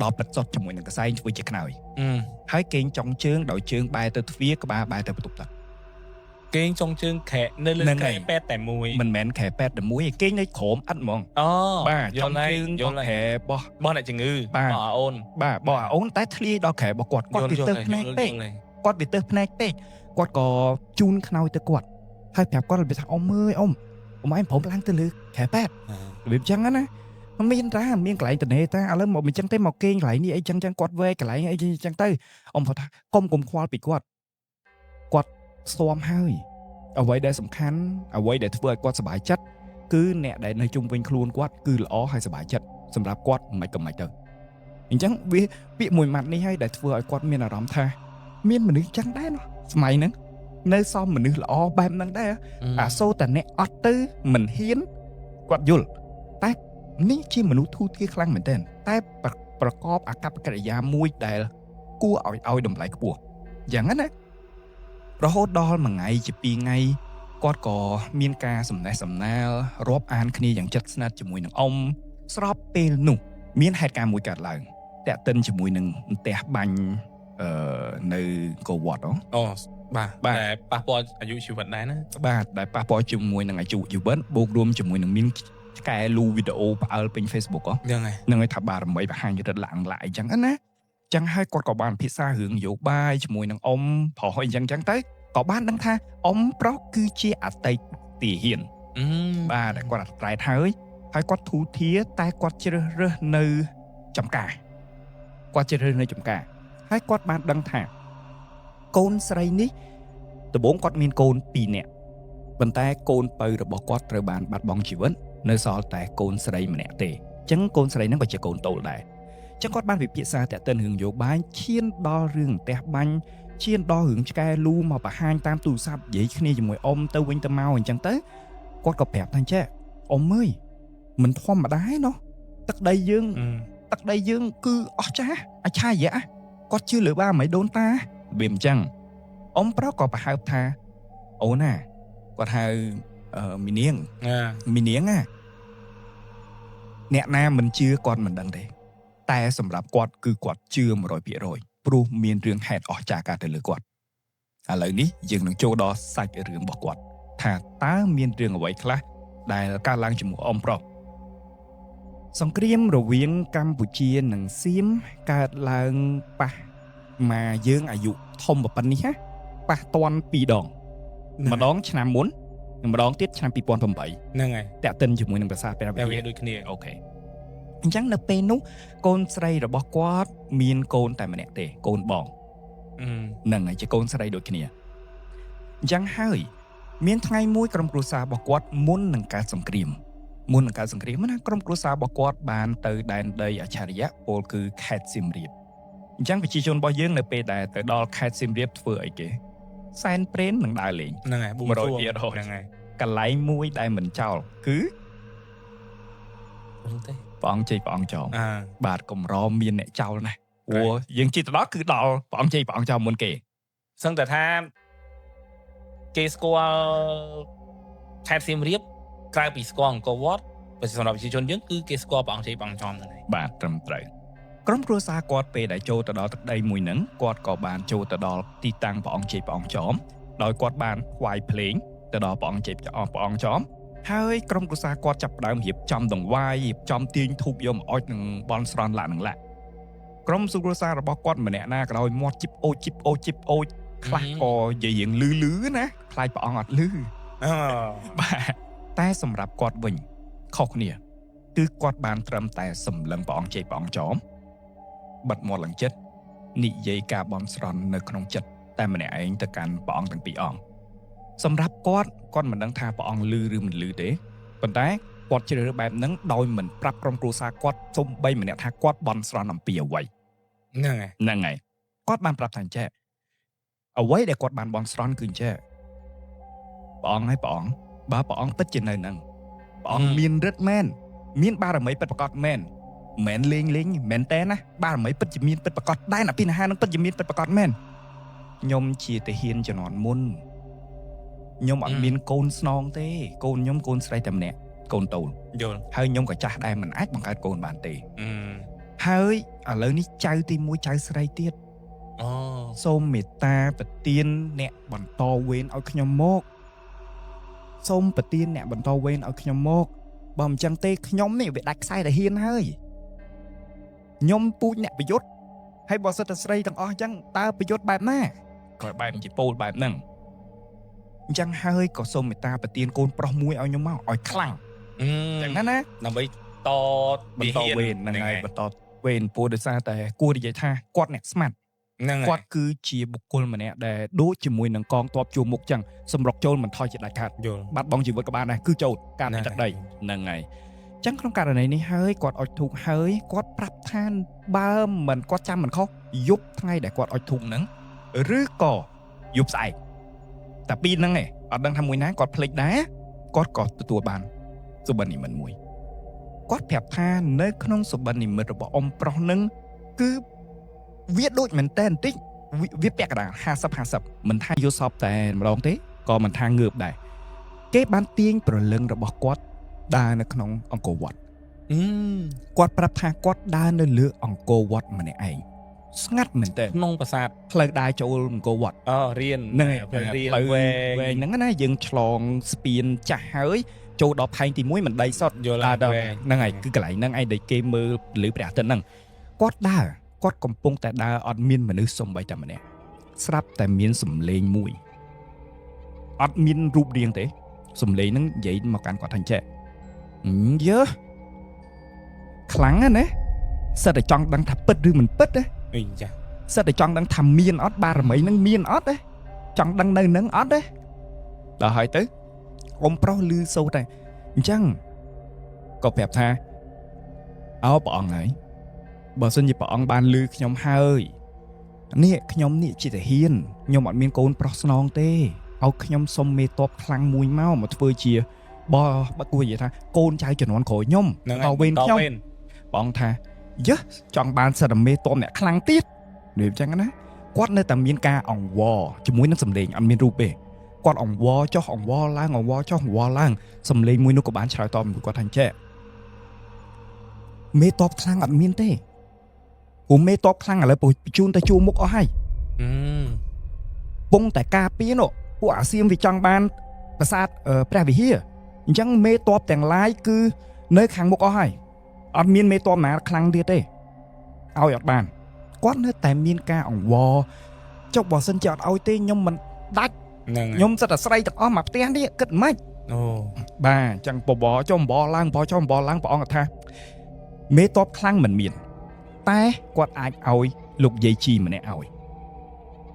ដល់ផ្លិតសុតជាមួយនឹងកសែងធ្វើជាខ្នើយហើយគេងចុងជើងដោយជើងបែរទៅទ្វារក្បាលបែរទៅបន្ទប់ទឹកគេងចុងជើងខែនៅលើខែពេទ្យតែមួយមិនមែនខែពេទ្យតែមួយគេងនៅក្រោមអិតហ្មងបាទចុងជើងខែបោះអ្នកជំងឺបោះអាអូនបាទបោះអាអូនតែធ្លាយដល់ខែរបស់គាត់វាទៅភ្នែកពេកគាត់វាទៅភ្នែកពេកគាត់ក៏ជូនខ្នើយទៅគាត់ហើយប្រាប់គាត់ថាអ៊ំអើយអ៊ំឯងព្រមឡើងទៅលើខែពេទ្យរបៀបចឹងណាមានកន្លែងតនេតាឥឡូវមកមិនចឹងទេមកគេងកន្លែងនេះអីចឹងគាត់វែកន្លែងអីចឹងទៅអ៊ំគាត់ថាកុំខ្វល់ពីគាត់ស្ទាំហើយអ្វីដែលសំខាន់អ្វីដែលធ្វើឲ្យគាត់សប្បាយចិត្តគឺអ្នកដែលនៅជុំវិញខ្លួនគាត់គឺល្អហើយសប្បាយចិត្តសម្រាប់គាត់មិនទៅអញ្ចឹងវាពាក្យមួយម៉ាត់នេះហើយដែលធ្វើឲ្យគាត់មានអារម្មណ៍ថាមានមនុស្សចឹងដែរសម័យហ្នឹងនៅសមមនុស្សល្អបែបហ្នឹងដែរអាសូរតែអ្នកអត់ទៅមិនហ៊ានគាត់យល់តែនេះជាមនុស្សធូរធារខ្លាំងមែនទែនតែប្រកបអាកប្បកិរិយាមួយដែលគួរឲ្យតម្លៃខ្ពស់យ៉ាងហ្នឹងណារហូតដល់មួយថ្ងៃជា2ថ្ងៃគាត់ក៏មានការសំណេះសំណាលរាប់អានគ្នាយ៉ាងជិតស្និទ្ធជាមួយនឹងអ៊ំស្របពេលនោះមានហេតុការណ៍មួយកើតឡើងតាក់ទិនជាមួយនឹងផ្ទះបាញ់នៅកូវត្តបាទតែប៉ះពាល់អាយុជីវិតដែរណាបាទដែលប៉ះពាល់ជាមួយនឹងអាយុជីវិតបូករួមជាមួយនឹងមានឆ្កែលូវីដេអូផ្អើលពេញ Facebook ហ្នឹងហើយថាបារមីបង្ហាញរិទ្ធឡាក់អញ្ចឹងណាចឹងហើយគាត់ក៏បានពិភាក្សារឿងនយោបាយជាមួយនឹងអ៊ំប្រុសអីចឹងទៅក៏បានដឹងថាអ៊ំប្រុសគឺជាអតីតទាហានបាទគាត់អត់ត្រែតហើយគាត់ធូធាតែគាត់ជ្រើសរើសនៅចំការហើយគាត់បានដឹងថាកូនស្រីនេះដំបូងគាត់មានកូន2នាក់ប៉ុន្តែកូនពៅរបស់គាត់ត្រូវបានបាត់បង់ជីវិតនៅសល់តែកូនស្រីម្នាក់ទេអញ្ចឹងកូនស្រីហ្នឹងក៏ជាកូនតូលដែរអញ្ចឹងគាត់បានពិភាក្សាតាក់ទិនរឿងនយោបាយឈានដល់រឿងផ្ទះបាញ់ឈានដល់រឿងឆ្កែលូមកបង្ហាញតាមទូរស័ព្ទនិយាយគ្នាជាមួយអ៊ំទៅវិញទៅមកអញ្ចឹងទៅគាត់ក៏ប្រាប់ថាចេះអ៊ំអើយមិនធម្មតាទេណោះទឹកដីយើងគឺអស្ចារ្យអច្ឆរិយៈគាត់ជឿលើបាមិនដូនតាវាអញ្ចឹងអ៊ំប្រុសក៏ប្រហែលថាអូនណាគាត់ហៅមីនាងណាអ្នកណាមិនជឿគាត់មិនដឹងទេតែសម្រាប់គាត់គឺគាត់ជឿ 100% ព្រោះមានរឿងហេតុអស្ចារ្យកើតទៅលើគាត់ ឥឡូវនេះយើងនឹងចូលដល់សាច់រឿងរបស់គាត់ថាតើមានរឿងអ្វីខ្លះដែលកើតឡើងជាមួយអ៊ំប្រុសសង្គ្រាមរវាងកម្ពុជានិងសៀមកើតឡើងប៉ះមកយើងអាយុធំប៉ុណ្នេះណាប៉ះតាន់2ដងម្ដងឆ្នាំមុននិងម្ដងទៀតឆ្នាំ2008 ហ្នឹងហើយ តាក់ទិនជាមួយនឹងភាសាពេល តែវាដូចគ្នា អូខេអញ្ចឹងនៅពេលនោះកូនស្រីរបស់គាត់មានកូនតែម្នាក់ទេកូនបងហ្នឹងហើយជាកូនស្រីដូចគ្នាអញ្ចឹងហើយមានថ្ងៃមួយក្រុមគ្រួសាររបស់គាត់មុននឹងកើតសង្គ្រាមណាក្រុមគ្រួសាររបស់គាត់បានទៅដែនដីអច្ឆរិយៈពលគឺខេត្តសៀមរាបអញ្ចឹងប្រជាជនរបស់យើងនៅពេលដែលទៅដល់ខេត្តសៀមរាបធ្វើអីគេសែនព្រេននឹងដើរលេង ហ្នឹងហើយ 100% ហ្នឹងហើយក ន្លែងមួយដែលមិនចោលគឺព្រះអង្គជ័យព្រះអង្គចោមបាទកម្រមានអ្នកចោលណាស់ព្រោះយើងជិះទៅដល់គឺដល់ព្រះអង្គជ័យព្រះអង្គចោមមុនគេ សឹងតែថាគេស្គាល់ខេត្តសៀមរាបក្រៅពីស្គាល់អង្គរវត្តបើសម្រាប់ប្រជាជនយើងគឺគេស្គាល់ព្រះអង្គជ័យព្រះអង្គចំហ្នឹងហើយ បាទត្រឹមត្រូវក្រុមគ្រួសារគាត់ពេលដែលចូលទៅដល់ទឹកដីមួយហ្នឹងគាត់ក៏បានចូលទៅដល់ទីតាំងព្រះអង្គជ័យព្រះអង្គចំដោយគាត់បានថ្វាយភ្លេងទៅដល់ព្រះអង្គជ័យព្រះអង្គចំហើយក្រុមគ្រួសារគាត់ចាប់ផ្ដើមរៀបចំដង្វាយរៀបចំទាញធូបយកមកអុជនឹងបន់ស្រន់លាក់នឹងលាក់ក្រុមគ្រួសាររបស់គាត់ម្នាក់ណាក៏ដោយមាត់ជីបអូចខ្លះក៏និយាយរៀងលឺណាខ្លាចព្រះអង្គអត់លឺបាទតែសម្រាប់គាត់វិញខុសគ្នាគឺគាត់បានត្រឹមតែសម្លឹងព្រះអង្គជ័យព្រះអង្គចោមបិទមាត់ឡើងចិត្តនិយាយការបន់ស្រន់នៅក្នុងចិត្តតែម្នាក់ឯងទៅកាន់ព្រះអង្គទាំងពីរអង្គសម្រាប់គាត់មិនដឹងថាព្រះអង្គលឺឬមិនលឺទេប៉ុន្តែគាត់ជ្រើសរើសបែបហ្នឹងដោយមិនប្រាប់ក្រុមគ្រួសារគាត់សូម្បីម្នាក់ថាគាត់បន់ស្រន់អំពីអ្វីហ្នឹងហើយគាត់បានប្រាប់ថាអញ្ចឹងអ្វីដែលគាត់បានបន់ស្រន់គឺអញ្ចឹងព្រះអង្គបើព្រះអង្គពិតជានៅហ្នឹងព្រះអង្គមានឫទ្ធិមែនមានបារមីពិតប្រាកដមែនមិនលេងមែនតើណាបារមីពិតជាមានពិតប្រាកដដែរណាពីណានឹងពិតជាមានពិតប្រាកដមែនខ្ញុំជាទាហានជំនាន់មុនខ្ញុំអត់មានកូនស្នងទេកូនខ្ញុំកូនស្រីតែម្នាក់កូនតូនយល់ហើយខ្ញុំក៏ចាស់ដែរមិនអាចបង្កើតកូនបានទេហើយឥឡូវនេះចៅទី1ចៅស្រីទៀតអូសូមមេត្តាប្រទានអ្នកបន្តវេនឲ្យខ្ញុំមកសូមប្រទានអ្នកបន្តវេនឲ្យខ្ញុំមកបើមិនចឹងទេខ្ញុំនេះវាដាច់ខ្សែតាហ៊ានហើយខ្ញុំពូជអ្នកប្រយុទ្ធហើយបើសិតតែស្រីទាំងអស់អញ្ចឹងតើប្រយុទ្ធបែបណាក៏បែបជាពោលបែបហ្នឹងអញ្ចឹងហើយក៏សូមមេត្តាប្រទានកូនប្រុសមួយឲ្យខ្ញុំមកឲ្យខ្លាំងអញ្ចឹងណាដើម្បីបន្តវេនហ្នឹងហើយបន្តវេនពូដោយសារតែគួរនិយាយថាគាត់អ្នកស្មាត់គាត់គឺជាបុគ្គលម្នាក់ដែលដូចជាមួយនឹងកងទ័ពជួរមុខចឹងសម្រុកចូលមិនថយជាដាច់ខាតបាត់បង់ជីវិតក៏បានដែរគឺចូលការពីទឹកដីហ្នឹងហើយចឹងក្នុងករណីនេះហើយគាត់អុជធូបហើយគាត់ប្រាប់ថាបើមិនគាត់ចាំមិនខុសយប់ថ្ងៃដែលគាត់អុជធូបហ្នឹងឬក៏យប់ស្អែកតែពីរហ្នឹងឯងអត់ដឹងថាមួយណាគាត់ភ្លេចដែរគាត់ក៏ទទួលបានសុបិននិមិត្តមួយគាត់ប្រាប់ថានៅក្នុងសុបិននិមិត្តរបស់អ៊ំប្រុសហ្នឹងគឺវាដូចមែនតើបន្តិចវាពាក់កណ្ដាល50-50មិនថាយល់សពតែម្ដងទេក៏មិនថាងើបដែរគេបានទាញព្រលឹងរបស់គាត់ដើរនៅក្នុងអង្គរវត្តគាត់ប្រាប់ថាគាត់ដើរនៅលើអង្គរវត្តម្នាក់ឯងស្ងាត់មែនតើក្នុងប្រាសាទផ្លូវដើរចូលអង្គរវត្តរៀនហ្នឹងហើយផ្លូវវែងហ្នឹងណាយើងឆ្លងស្ពានចាស់ហើយចូលដល់ផែងទី1មិនដីសុទ្ធហ្នឹងហើយគឺកន្លែងហ្នឹងឯងដែលគេមើលលើព្រះអាទិត្យហ្នឹងគាត់ដើរគាត់កំពុងតែដើរអត់មានមនុស្សសំបីតែម្នាក់ស្រាប់តែមានសំឡេងមួយអត់មានរូបរាងទេសំឡេងហ្នឹងនិយាយមកកាន់គាត់ថាចេះយើខ្លាំងណាស់សិតតែចង់ដឹងថាពិតឬមិនពិតទេចាសិតតែចង់ដឹងថាមានអត់បារមីហ្នឹងមានអត់ទេចង់ដឹងនៅហ្នឹងអត់ទេដល់ហើយទៅអ៊ំប្រុសឮសូរតែអញ្ចឹងក៏ប្រាប់ថាអោព្រះអង្គហើយបើសិនជាព្រះអង្គបានឮខ្ញុំហើយនេះខ្ញុំនេះជាទាហានខ្ញុំអត់មានកូនប្រុសស្នងទេឲ្យខ្ញុំសុំមេតបខ្លាំងមួយមកធ្វើជាបើគួរនិយាយថាកូនចៅជំនាន់ក្រោយខ្ញុំតវេនខ្ញុំព្រះអង្គថាយើចង់បានសិទ្ធិមេតបអ្នកខ្លាំងទៀតនិយាយអញ្ចឹងណាគាត់នៅតែមានការអង្វរជាមួយនឹងសម្លេងអត់មានរូបទេគាត់អង្វរចុះអង្វរឡើងអង្វរចុះអង្វរឡើងសម្លេងមួយនោះក៏បានឆ្លើយតបមកគាត់ថាចេះមេតបខ្លាំងអត់មានទេព្រោះមេតបខ្លាំងឥឡូវបញ្ជូនទៅជួរមុខអស់ហើយព ពងតែការពារនោះពួកអាសៀមវាចង់បានប្រាសាទព្រះវិហារអញ្ចឹងមេតបទាំងឡាយគឺនៅខាងមុខអស់ហើយអត់មានមេតបណាខ្លាំងទៀតទេឲ្យអត់បានគាត់នៅតែមានការអង្វរចុះបើសិនជាអត់ឲ្យទេខ្ញុំមិនដាច់ ហ្នឹង ខ្ញុំសិតតែស្រីទាំងអស់មកផ្ទះនេះគិតមិន អូ បាទអញ្ចឹងបបចុះបបឡើងព្រះអង្គថាមេតបខ្លាំងមិនមានតែគាត់អាចឲ្យលោកយាយជីម្នាក់ឲ្យ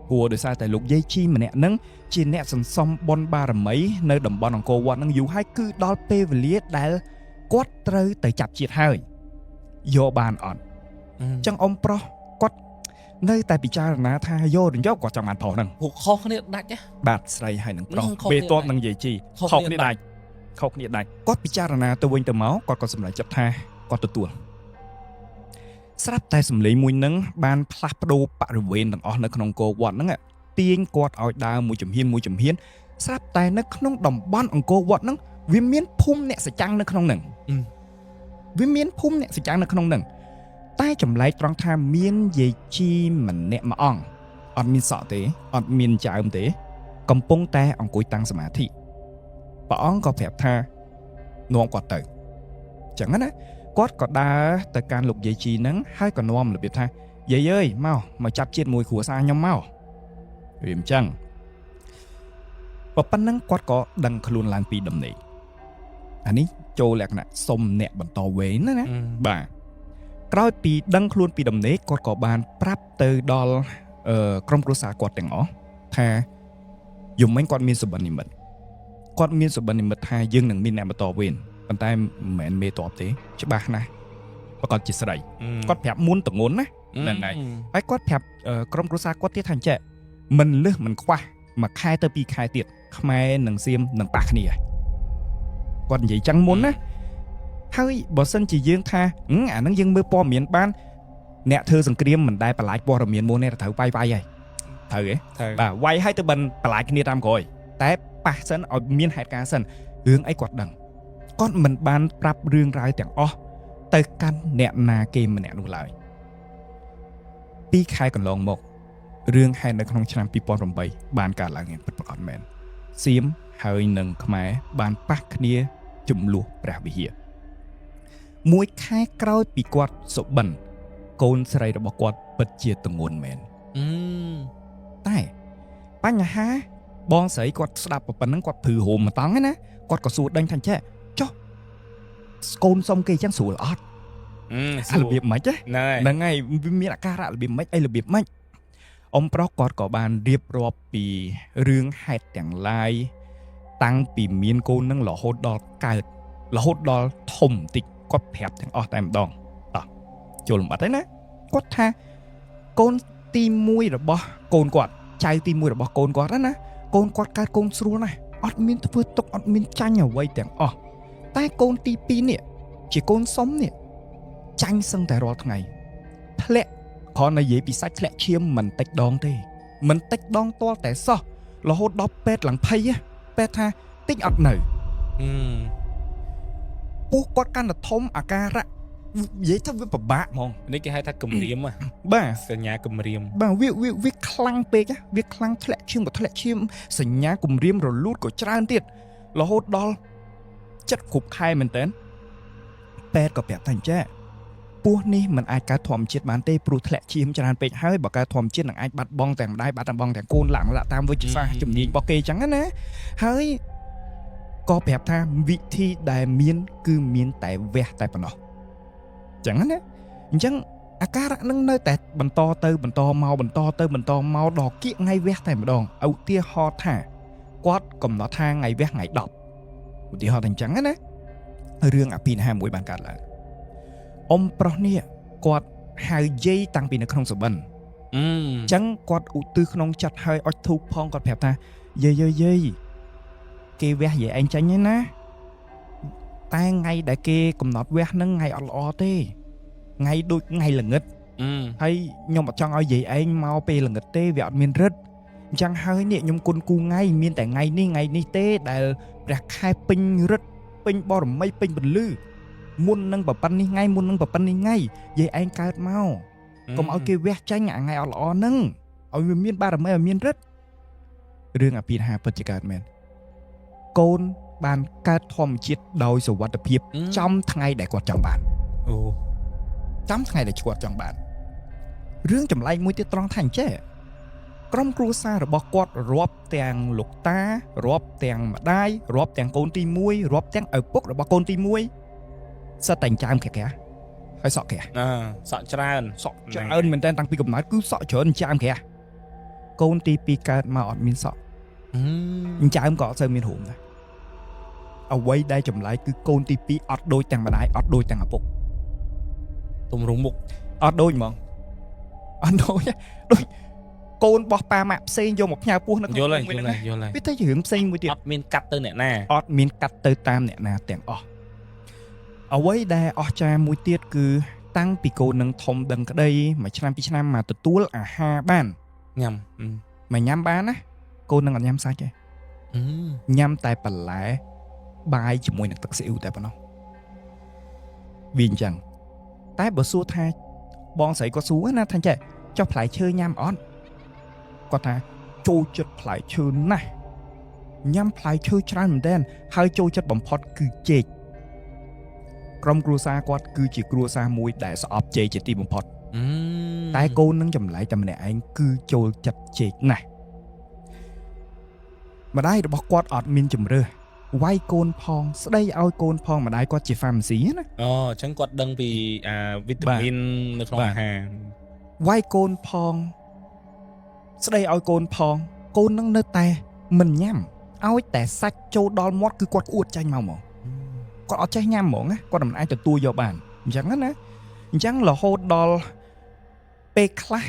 ព្រោះដោយសារតែលោកយាយជីម្នាក់ហ្នឹងជាអ្នកសន្សំបុណ្យបារមីនៅតំបន់អង្គរវត្តហ្នឹងយូរហើយគឺដល់ពេលវេលាដែលគាត់ត្រូវទៅចាប់ជាតិហើយយកបានអត់អញ្ចឹងអ៊ំប្រុសគាត់នៅតែពិចារណាថាយកគាត់ចង់បានប្រុសហ្នឹង ពួកខុសគ្នាដាច់ណា បាទស្រីហើយនឹងប្រុស ខុសគ្នា មេតបនឹងយាយជីខុសគ្នាដាច់គាត់ពិចារណាទៅវិញទៅមកគាត់ក៏សម្រេចចិត្តថាគាត់ទទួលស្រាប់តែសម្លេងមួយហ្នឹងបានផ្លាស់ប្ដូរបរិវេណទាំងអស់នៅក្នុងអង្គរវត្តហ្នឹងទាញគាត់ឲ្យដើរមួយជំហានស្រាប់តែនៅក្នុងតំបន់អង្គរវត្តហ្នឹងវាមានភូមិអ្នកសច្ចាំងនៅក្នុងហ្នឹងតែចម្លែកត្រង់ថាមានយាយជីម្នាក់មួយអង្គអត់មានសក់ទេអត់មានចើមទេកំពុងតែអង្គុយតាំងសមាធិព្រះអង្គក៏ប្រាប់ថានាំគាត់ទៅចឹងណាគាត់ក៏ដើរទៅកាន់លោកយាយជីហ្នឹងហើយក៏នាំរបៀបថាយាយអើយមកចាប់ជាតិមួយគ្រួសារខ្ញុំមកវាអញ្ចឹងប៉ុណ្ណឹងគាត់ក៏ដឹងខ្លួនឡើងពីដំណេកអានេះចូលលក្ខណៈសុំអ្នកបន្តវេនណាបាទក្រោយពីដឹងខ្លួនពីដំណេកគាត់ក៏បានប្រាប់ទៅដល់ក្រុមគ្រួសារគាត់ទាំងអស់ថាយំមិញគាត់មានសុបិននិមិត្តថាយើងនឹងមានអ្នកបន្តវេនប៉ុន្តែមិនមែនមេតបទេច្បាស់ណាស់ប្រកាសជាស្រីគាត់ប្រាប់មុនតងន់ណាហ្នឹងហើយហើយគាត់ប្រាប់ក្រុមគ្រួសារគាត់ទៀតថាអញ្ចឹងមិនលឹះមិនខ្វះមួយខែទៅ2ខែទៀតខ្មែរនិងសៀមនឹងប៉ះគ្នាគាត់និយាយចឹងមុនណាហើយបើសិនជាយើងថាអាហ្នឹងយើងមើលព័ត៌មានបានអ្នកធ្វើសង្គ្រាមមិនដែលបន្លាចព័ត៌មានមុនទេត្រូវវាយហើយត្រូវទេបាទវាយហើយទៅបន្លាចគ្នាតាមក្រោយតែប៉ះសិនឲ្យមានហេតុការណ៍សិនរឿងអីគាត់ដឹងគាត់មិនបានប្រាប់រឿងរ៉ាវទាំងអស់ទៅកាន់អ្នកណាគេម្នាក់នោះឡើយ2ខែកន្លងមករឿងហេតុនៅក្នុងឆ្នាំ2008បានកើតឡើងយ៉ាងពិតប្រាកដមែនសៀមហើយនឹងខ្មែរបានប៉ះគ្នាជំលោះព្រះវិហារមួយខែក្រោយពីគាត់សុបិនកូនស្រីរបស់គាត់ពិតជាទងន់មែនតែបញ្ហាបងស្រីគាត់ស្ដាប់ប៉ុណ្ណឹងគាត់ព្រឺហូមមកតង់ណាគាត់ក៏សួរដេញថាចេះចុះកូនសុំគេចឹងស្រួលអត់របៀបម៉េចហ្នឹងហើយវាមានអាការៈរបៀបម៉េចអីរបៀបម៉េចអ៊ំប្រុសគាត់ក៏បានរៀបរាប់ពីរឿងហេតុទាំងឡាយតាំងពីមានកូននឹងរហូតដល់កើតរហូតដល់ធំតិចគាត់ប្រាប់ទាំងអស់តែម្ដងតោះចូលលំអិតហើយណាគាត់ថាកូនទី1របស់កូនគាត់ចៅទី1របស់កូនគាត់ណាកូនគាត់កើតកូនស្រួលណាស់អត់មានធ្វើទុកអត់មានចាញ់អ្វីទាំងអស់តែកូនទី2នេះជាកូនសុំនេះចាញ់សឹងតែរាល់ថ្ងៃធ្លាក់គ្រាន់តែនិយាយពីសាច់ធ្លាក់ឈាមមិនតិចដងទេមិនតិចដងទាល់តែសោះរហូតដល់ពេទ្យឡើងភ័យពេទ្យថាតិចអត់នៅពោះគាត់កាន់តែធំអាការៈនិយាយថាវាពិបាកហ្មង នេះគេហៅថាគំរាម បាទ សញ្ញាគំរាម បាទវាខ្លាំងពេកវាខ្លាំងធ្លាក់ឈាមក៏ធ្លាក់ឈាមសញ្ញាគំរាមរលូតក៏ច្រើនទៀតរហូតដល់ចិត្តគ្រប់ខែមែនតើពេទ្យក៏ប្រាប់ថាអញ្ចឹងពោះនេះมันអាចកើតធម្មជាតិបានទេព្រោះធ្លាក់ឈាមច្រើនពេកហើយបើកើតធម្មជាតិនឹងអាចបាត់បង់ទាំងម្ដាយបាត់បង់ទាំងកូនឡើងតាមវិទ្យាសាស្ត្រជំនាញរបស់គេអញ្ចឹងណាហើយក៏ប្រាប់ថាវិធីដែលមានគឺមានតែវះតែប៉ុណ្ណោះអញ្ចឹងណាអញ្ចឹងអាការៈនឹងនៅតែបន្តទៅបន្តមកដល់គៀកថ្ងៃវះតែម្ដងឧទាហរណ៍ថាគាត់កំណត់ថាថ្ងៃវះថ្ងៃ10ឧទាហរណ៍តែអញ្ចឹងណារឿងអភិនិហាមួយបានកើតឡើងអ៊ំប្រុសនេះគាត់ហៅយាយតាំងពីនៅក្នុងសុបិនអញ្ចឹងគាត់ឧទ្ទិសក្នុងចិត្តហើយអុជធូបផងគាត់ប្រាប់ថាយាយគេវះយាយឯងចាញ់ហ្នឹងណាតែថ្ងៃដែលគេកំណត់វះហ្នឹងថ្ងៃអត់ល្អទេថ្ងៃដូចថ្ងៃល្ងឹតហើយខ្ញុំអត់ចង់ឲ្យយាយឯងមកពេលល្ងឹតទេវាអត់មានរិទ្ធអញ្ចឹងហើយនេះខ្ញុំគុណគូថ្ងៃមានតែថ្ងៃនេះទេដែលព្រះខែពេញរិទ្ធពេញបរមីពេញពលឺមុននឹងប្រពន្ធនេះថ្ងៃមុននឹងប្រពន្ធនេះថ្ងៃយាយឯងកើតមកកុំឲ្យគេវះចាញ់ថ្ងៃអត់ល្អហ្នឹងឲ្យវាមានបារមីឲ្យមានរិទ្ធ រឿងអាពាហ៍ពិតជាកើតមែនកូនបានកើតធម្មជាតិដោយសុវត្ថិភាពចំថ្ងៃដែលគាត់ចង់បាន អូ ចំថ្ងៃដែលគាត់ចង់បានរឿងចម្លែកមួយទៀតត្រង់ថាអញ្ចេះក្រុមគ្រួសាររបស់គាត់រាប់ទាំងលោកតារាប់ទាំងម្ដាយរាប់ទាំងកូនទី1រាប់ទាំងឪពុករបស់កូនទី1សិតតែអញ្ចាំក្រាស់ហើយសក់ក្រាស់ សក់ច្រើន សក់ច្រើនមែនតើតាំងពីកំណើតគឺសក់ច្រើនអញ្ចាំក្រាស់កូនទី2កើតមកអត់មានសក់អញ្ចាំក៏អត់សូវមានរូមដែរអ្វីដែលចម្លែកគឺកូនទី2អត់ដូចទាំងម្ដាយអត់ដូចទាំងឪពុក ទម្រង់មុខ អត់ដូចហ្មងអត់ដូចកូនរបស់ប៉ាម៉ាក់ផ្សេងយកមកផ្ញើពោះនៅ យល់ហើយ វាទៅជារឿងផ្សេងមួយទៀត អត់មានកាត់ទៅអ្នកណា អត់មានកាត់ទៅតាមអ្នកណាទាំងអស់អ្វីដែលអស្ចារ្យមួយទៀតគឺតាំងពីកូននឹងធំដឹងក្តីមួយឆ្នាំពីរឆ្នាំមកទទួលអាហារបាន ញ៉ាំ មកញ៉ាំបានណាកូននឹងអត់ញ៉ាំសាច់ទេញ៉ាំតែបន្លែបាយជាមួយនឹងទឹកស៊ីអ៊ូតែប៉ុណ្ណោះវាអញ្ចឹងតែបើសួរថាបងស្រីគាត់សួរណាថាចេះចុះផ្លែឈើញ៉ាំអត់គាត់ថាចូលចិត្តផ្លែឈើណាស់ញ៉ាំផ្លែឈើច្រើនមែនទែនហើយចូលចិត្តបំផុតគឺចេកក្រុមគ្រួសារគាត់គឺជាគ្រួសារមួយដែលស្អប់ចេកជាទីបំផុតតែកូននឹងចម្លែកតែម្នាក់ឯងគឺចូលចិត្តចេកណាស់ម្ដាយរបស់គាត់អត់មានជំរឿសវាយកូនផងស្ដីឲ្យកូនផងម្ដាយគាត់ជា pharmacy ណា អូអញ្ចឹងគាត់ដឹងពីវីតាមីននៅក្នុងអាហារ វាយកូនផងស្ដីឲ្យកូនផងកូននឹងនៅតែមិនញ៉ាំឲ្យតែសាច់ចូលដល់មាត់គឺគាត់ក្អួតចាញ់មកហ្មងគាត់អត់ចេះញ៉ាំហ្មងណាគាត់មិនអាចទទួលយកបានអញ្ចឹងណាអញ្ចឹងរហូតដល់ពេលខ្លះ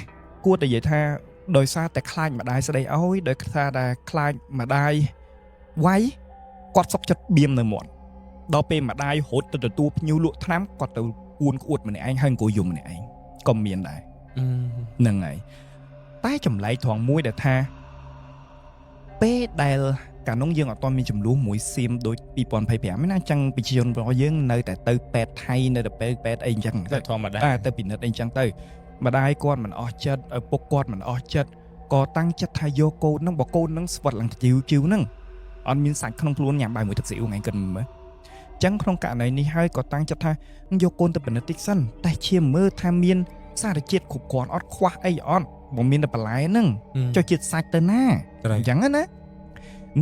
គួរតែនិយាយថាដោយសារតែខ្លាចម្ដាយស្ដីឲ្យដោយសារតែខ្លាចម្ដាយវាយគាត់សុកចិត្តបៀមនៅមាត់ដល់ពេលម្ដាយរត់ទៅទទួលភ្ញៀវលក់ថ្នាំគាត់ទៅអួនក្អួតម្នាក់ឯងហើយអង្គុយយំម្នាក់ឯងក៏មានដែរហ្នឹងហើយតែចម្លែកត្រង់មួយដែលថាពេលដែលកាលនោះយើងអត់ទាន់មានចំនួនមួយសៀមដូច2025ណាអញ្ចឹងប្រជាជនរបស់យើងនៅតែទៅពេទ្យថៃនៅតែពេទ្យអីអញ្ចឹង ធម្មតា ទៅពិនិត្យអីអញ្ចឹងទៅម្ដាយគាត់មិនអស់ចិត្តឪពុកគាត់មិនអស់ចិត្តក៏តាំងចិត្តថាយកកូនហ្នឹងបើកូនហ្នឹងស្វិតឡើងជីវហ្នឹងអត់មានសាច់ក្នុងខ្លួនញ៉ាំបាយមួយទឹកស៊ីអ៊ូថ្ងៃគិតមើលអញ្ចឹងក្នុងករណីនេះហើយក៏តាំងចិត្តថាយកកូនទៅពិនិត្យតិចសិនតែឈាមមើលថាមានសារជាតិគ្រប់គ្រាន់អត់ខ្វះអីអត់បើមានតែបន្លែហ្នឹងចុះជាតិសាច់ទៅណាអញ្ចឹងណា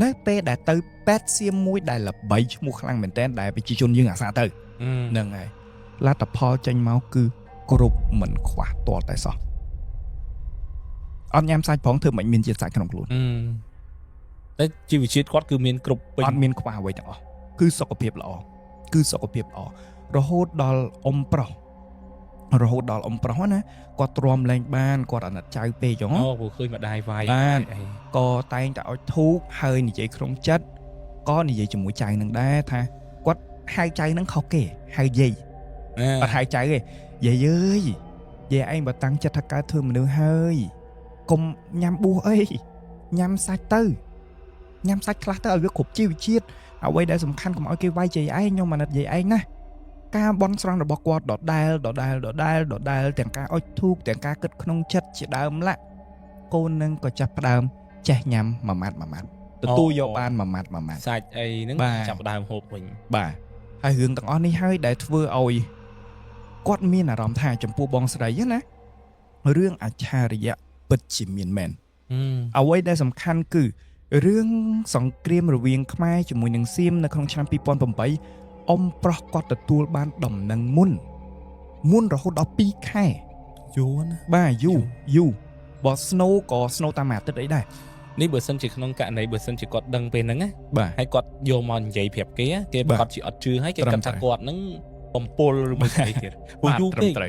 នៅពេលដែលទៅពេទ្យសៀមមួយដែលល្បីឈ្មោះខ្លាំងមែនតើដែលប្រជាជនយើងអាសាទៅហ្នឹងហើយលទ្ធផលចេញមកគឺគ្រប់មិនខ្វះទាល់តែសោះអត់ញ៉ាំសាច់ផងធ្វើមិនមានជាតិសាច់ក្នុងខ្លួនតែជីវជាតិគាត់គឺមានគ្រប់ពេញអត់មានខ្វះអ្វីទាំងអស់គឺសុខភាពល្អរហូតដល់អ៊ំប្រុសណាគាត់ទ្រាំលែងបានគាត់អាណិតចៅពេកចឹងអូព្រោះឃើញម្ដាយវាយក៏តែងតែឲ្យធូបហើយនិយាយក្នុងចិត្តក៏និយាយជាមួយចៅនឹងដែរថាគាត់ហៅចៅនឹងខុសគេហៅយាយអត់ហៅចៅទេយាយអើយយាយឯងបើតាំងចិត្តថាកើតធ្វើមនុស្សហើយកុំញ៉ាំបួសអីញ៉ាំសាច់ទៅញ៉ាំសាច់ខ្លះទៅឲ្យវាគ្រប់ជីវជាតិអ្វីដែលសំខាន់កុំឲ្យគេវាយយាយឯងខ្ញុំអាណិតយាយឯងណាការបន់ស្រន់របស់គាត់ដដែលទាំងការអុជធូបទាំងការគិតក្នុងចិត្តជាដើមឡាក់កូននឹងក៏ចាប់ផ្ដើមចេះញ៉ាំមួយម៉ាត់ទទួលយកបានមួយម៉ាត់សាច់អីហ្នឹងចាប់ផ្ដើមហូបវិញបាទហើយរឿងទាំងអស់នេះហើយដែលធ្វើឲ្យគាត់មានអារម្មណ៍ថាចំពោះបងស្រីណារឿងអច្ឆរិយៈពិតជាមានមែនអ្វីដែលសំខាន់គឺរឿងសង្គ្រាមរវាងខ្មែរជាមួយនឹងសៀមនៅក្នុងឆ្នាំ2008អ៊ំប្រុសគាត់ទទួលបានដំណឹងមុនរហូតដល់2ខែយូរណាបាទយូរបើ snow តាមអាទិត្យអីដែរនេះបើសិនជាក្នុងករណីបើសិនជាគាត់ដឹងពេលហ្នឹងណាហើយគាត់យកមកនិយាយប្រាប់គេប្រកាសជាអត់ជឿហើយគេគិតថាគាត់ហ្នឹងបំពល់ឬមួយអីទៀតព្រោះ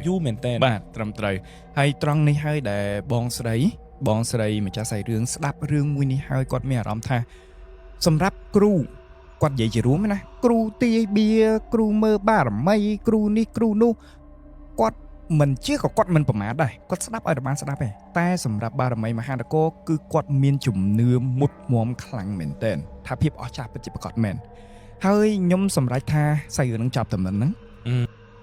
យូរមែនតើបាទត្រឹមត្រូវហើយត្រង់នេះហើយដែលបងស្រីម្ចាស់សាយរឿងស្ដាប់រឿងមួយនេះហើយគាត់មានអារម្មណ៍ថាសម្រាប់គ្រូគាត់និយាយជារួមណាគ្រូទាយបៀគ្រូមើលបារមីគ្រូនេះគ្រូនោះគាត់មិនជឿក៏គាត់មិនប្រមាថដែរគាត់ស្ដាប់ឲ្យបានស្ដាប់ទេតែសម្រាប់បារមីមហានគរគឺគាត់មានជំនឿមុតមមខ្លាំងមែនទែនថាភាពអស្ចារ្យពិតជាប្រកបមែនហើយខ្ញុំសម្រេចថាសាយរឿងនឹងចប់តែប៉ុណ្្នឹង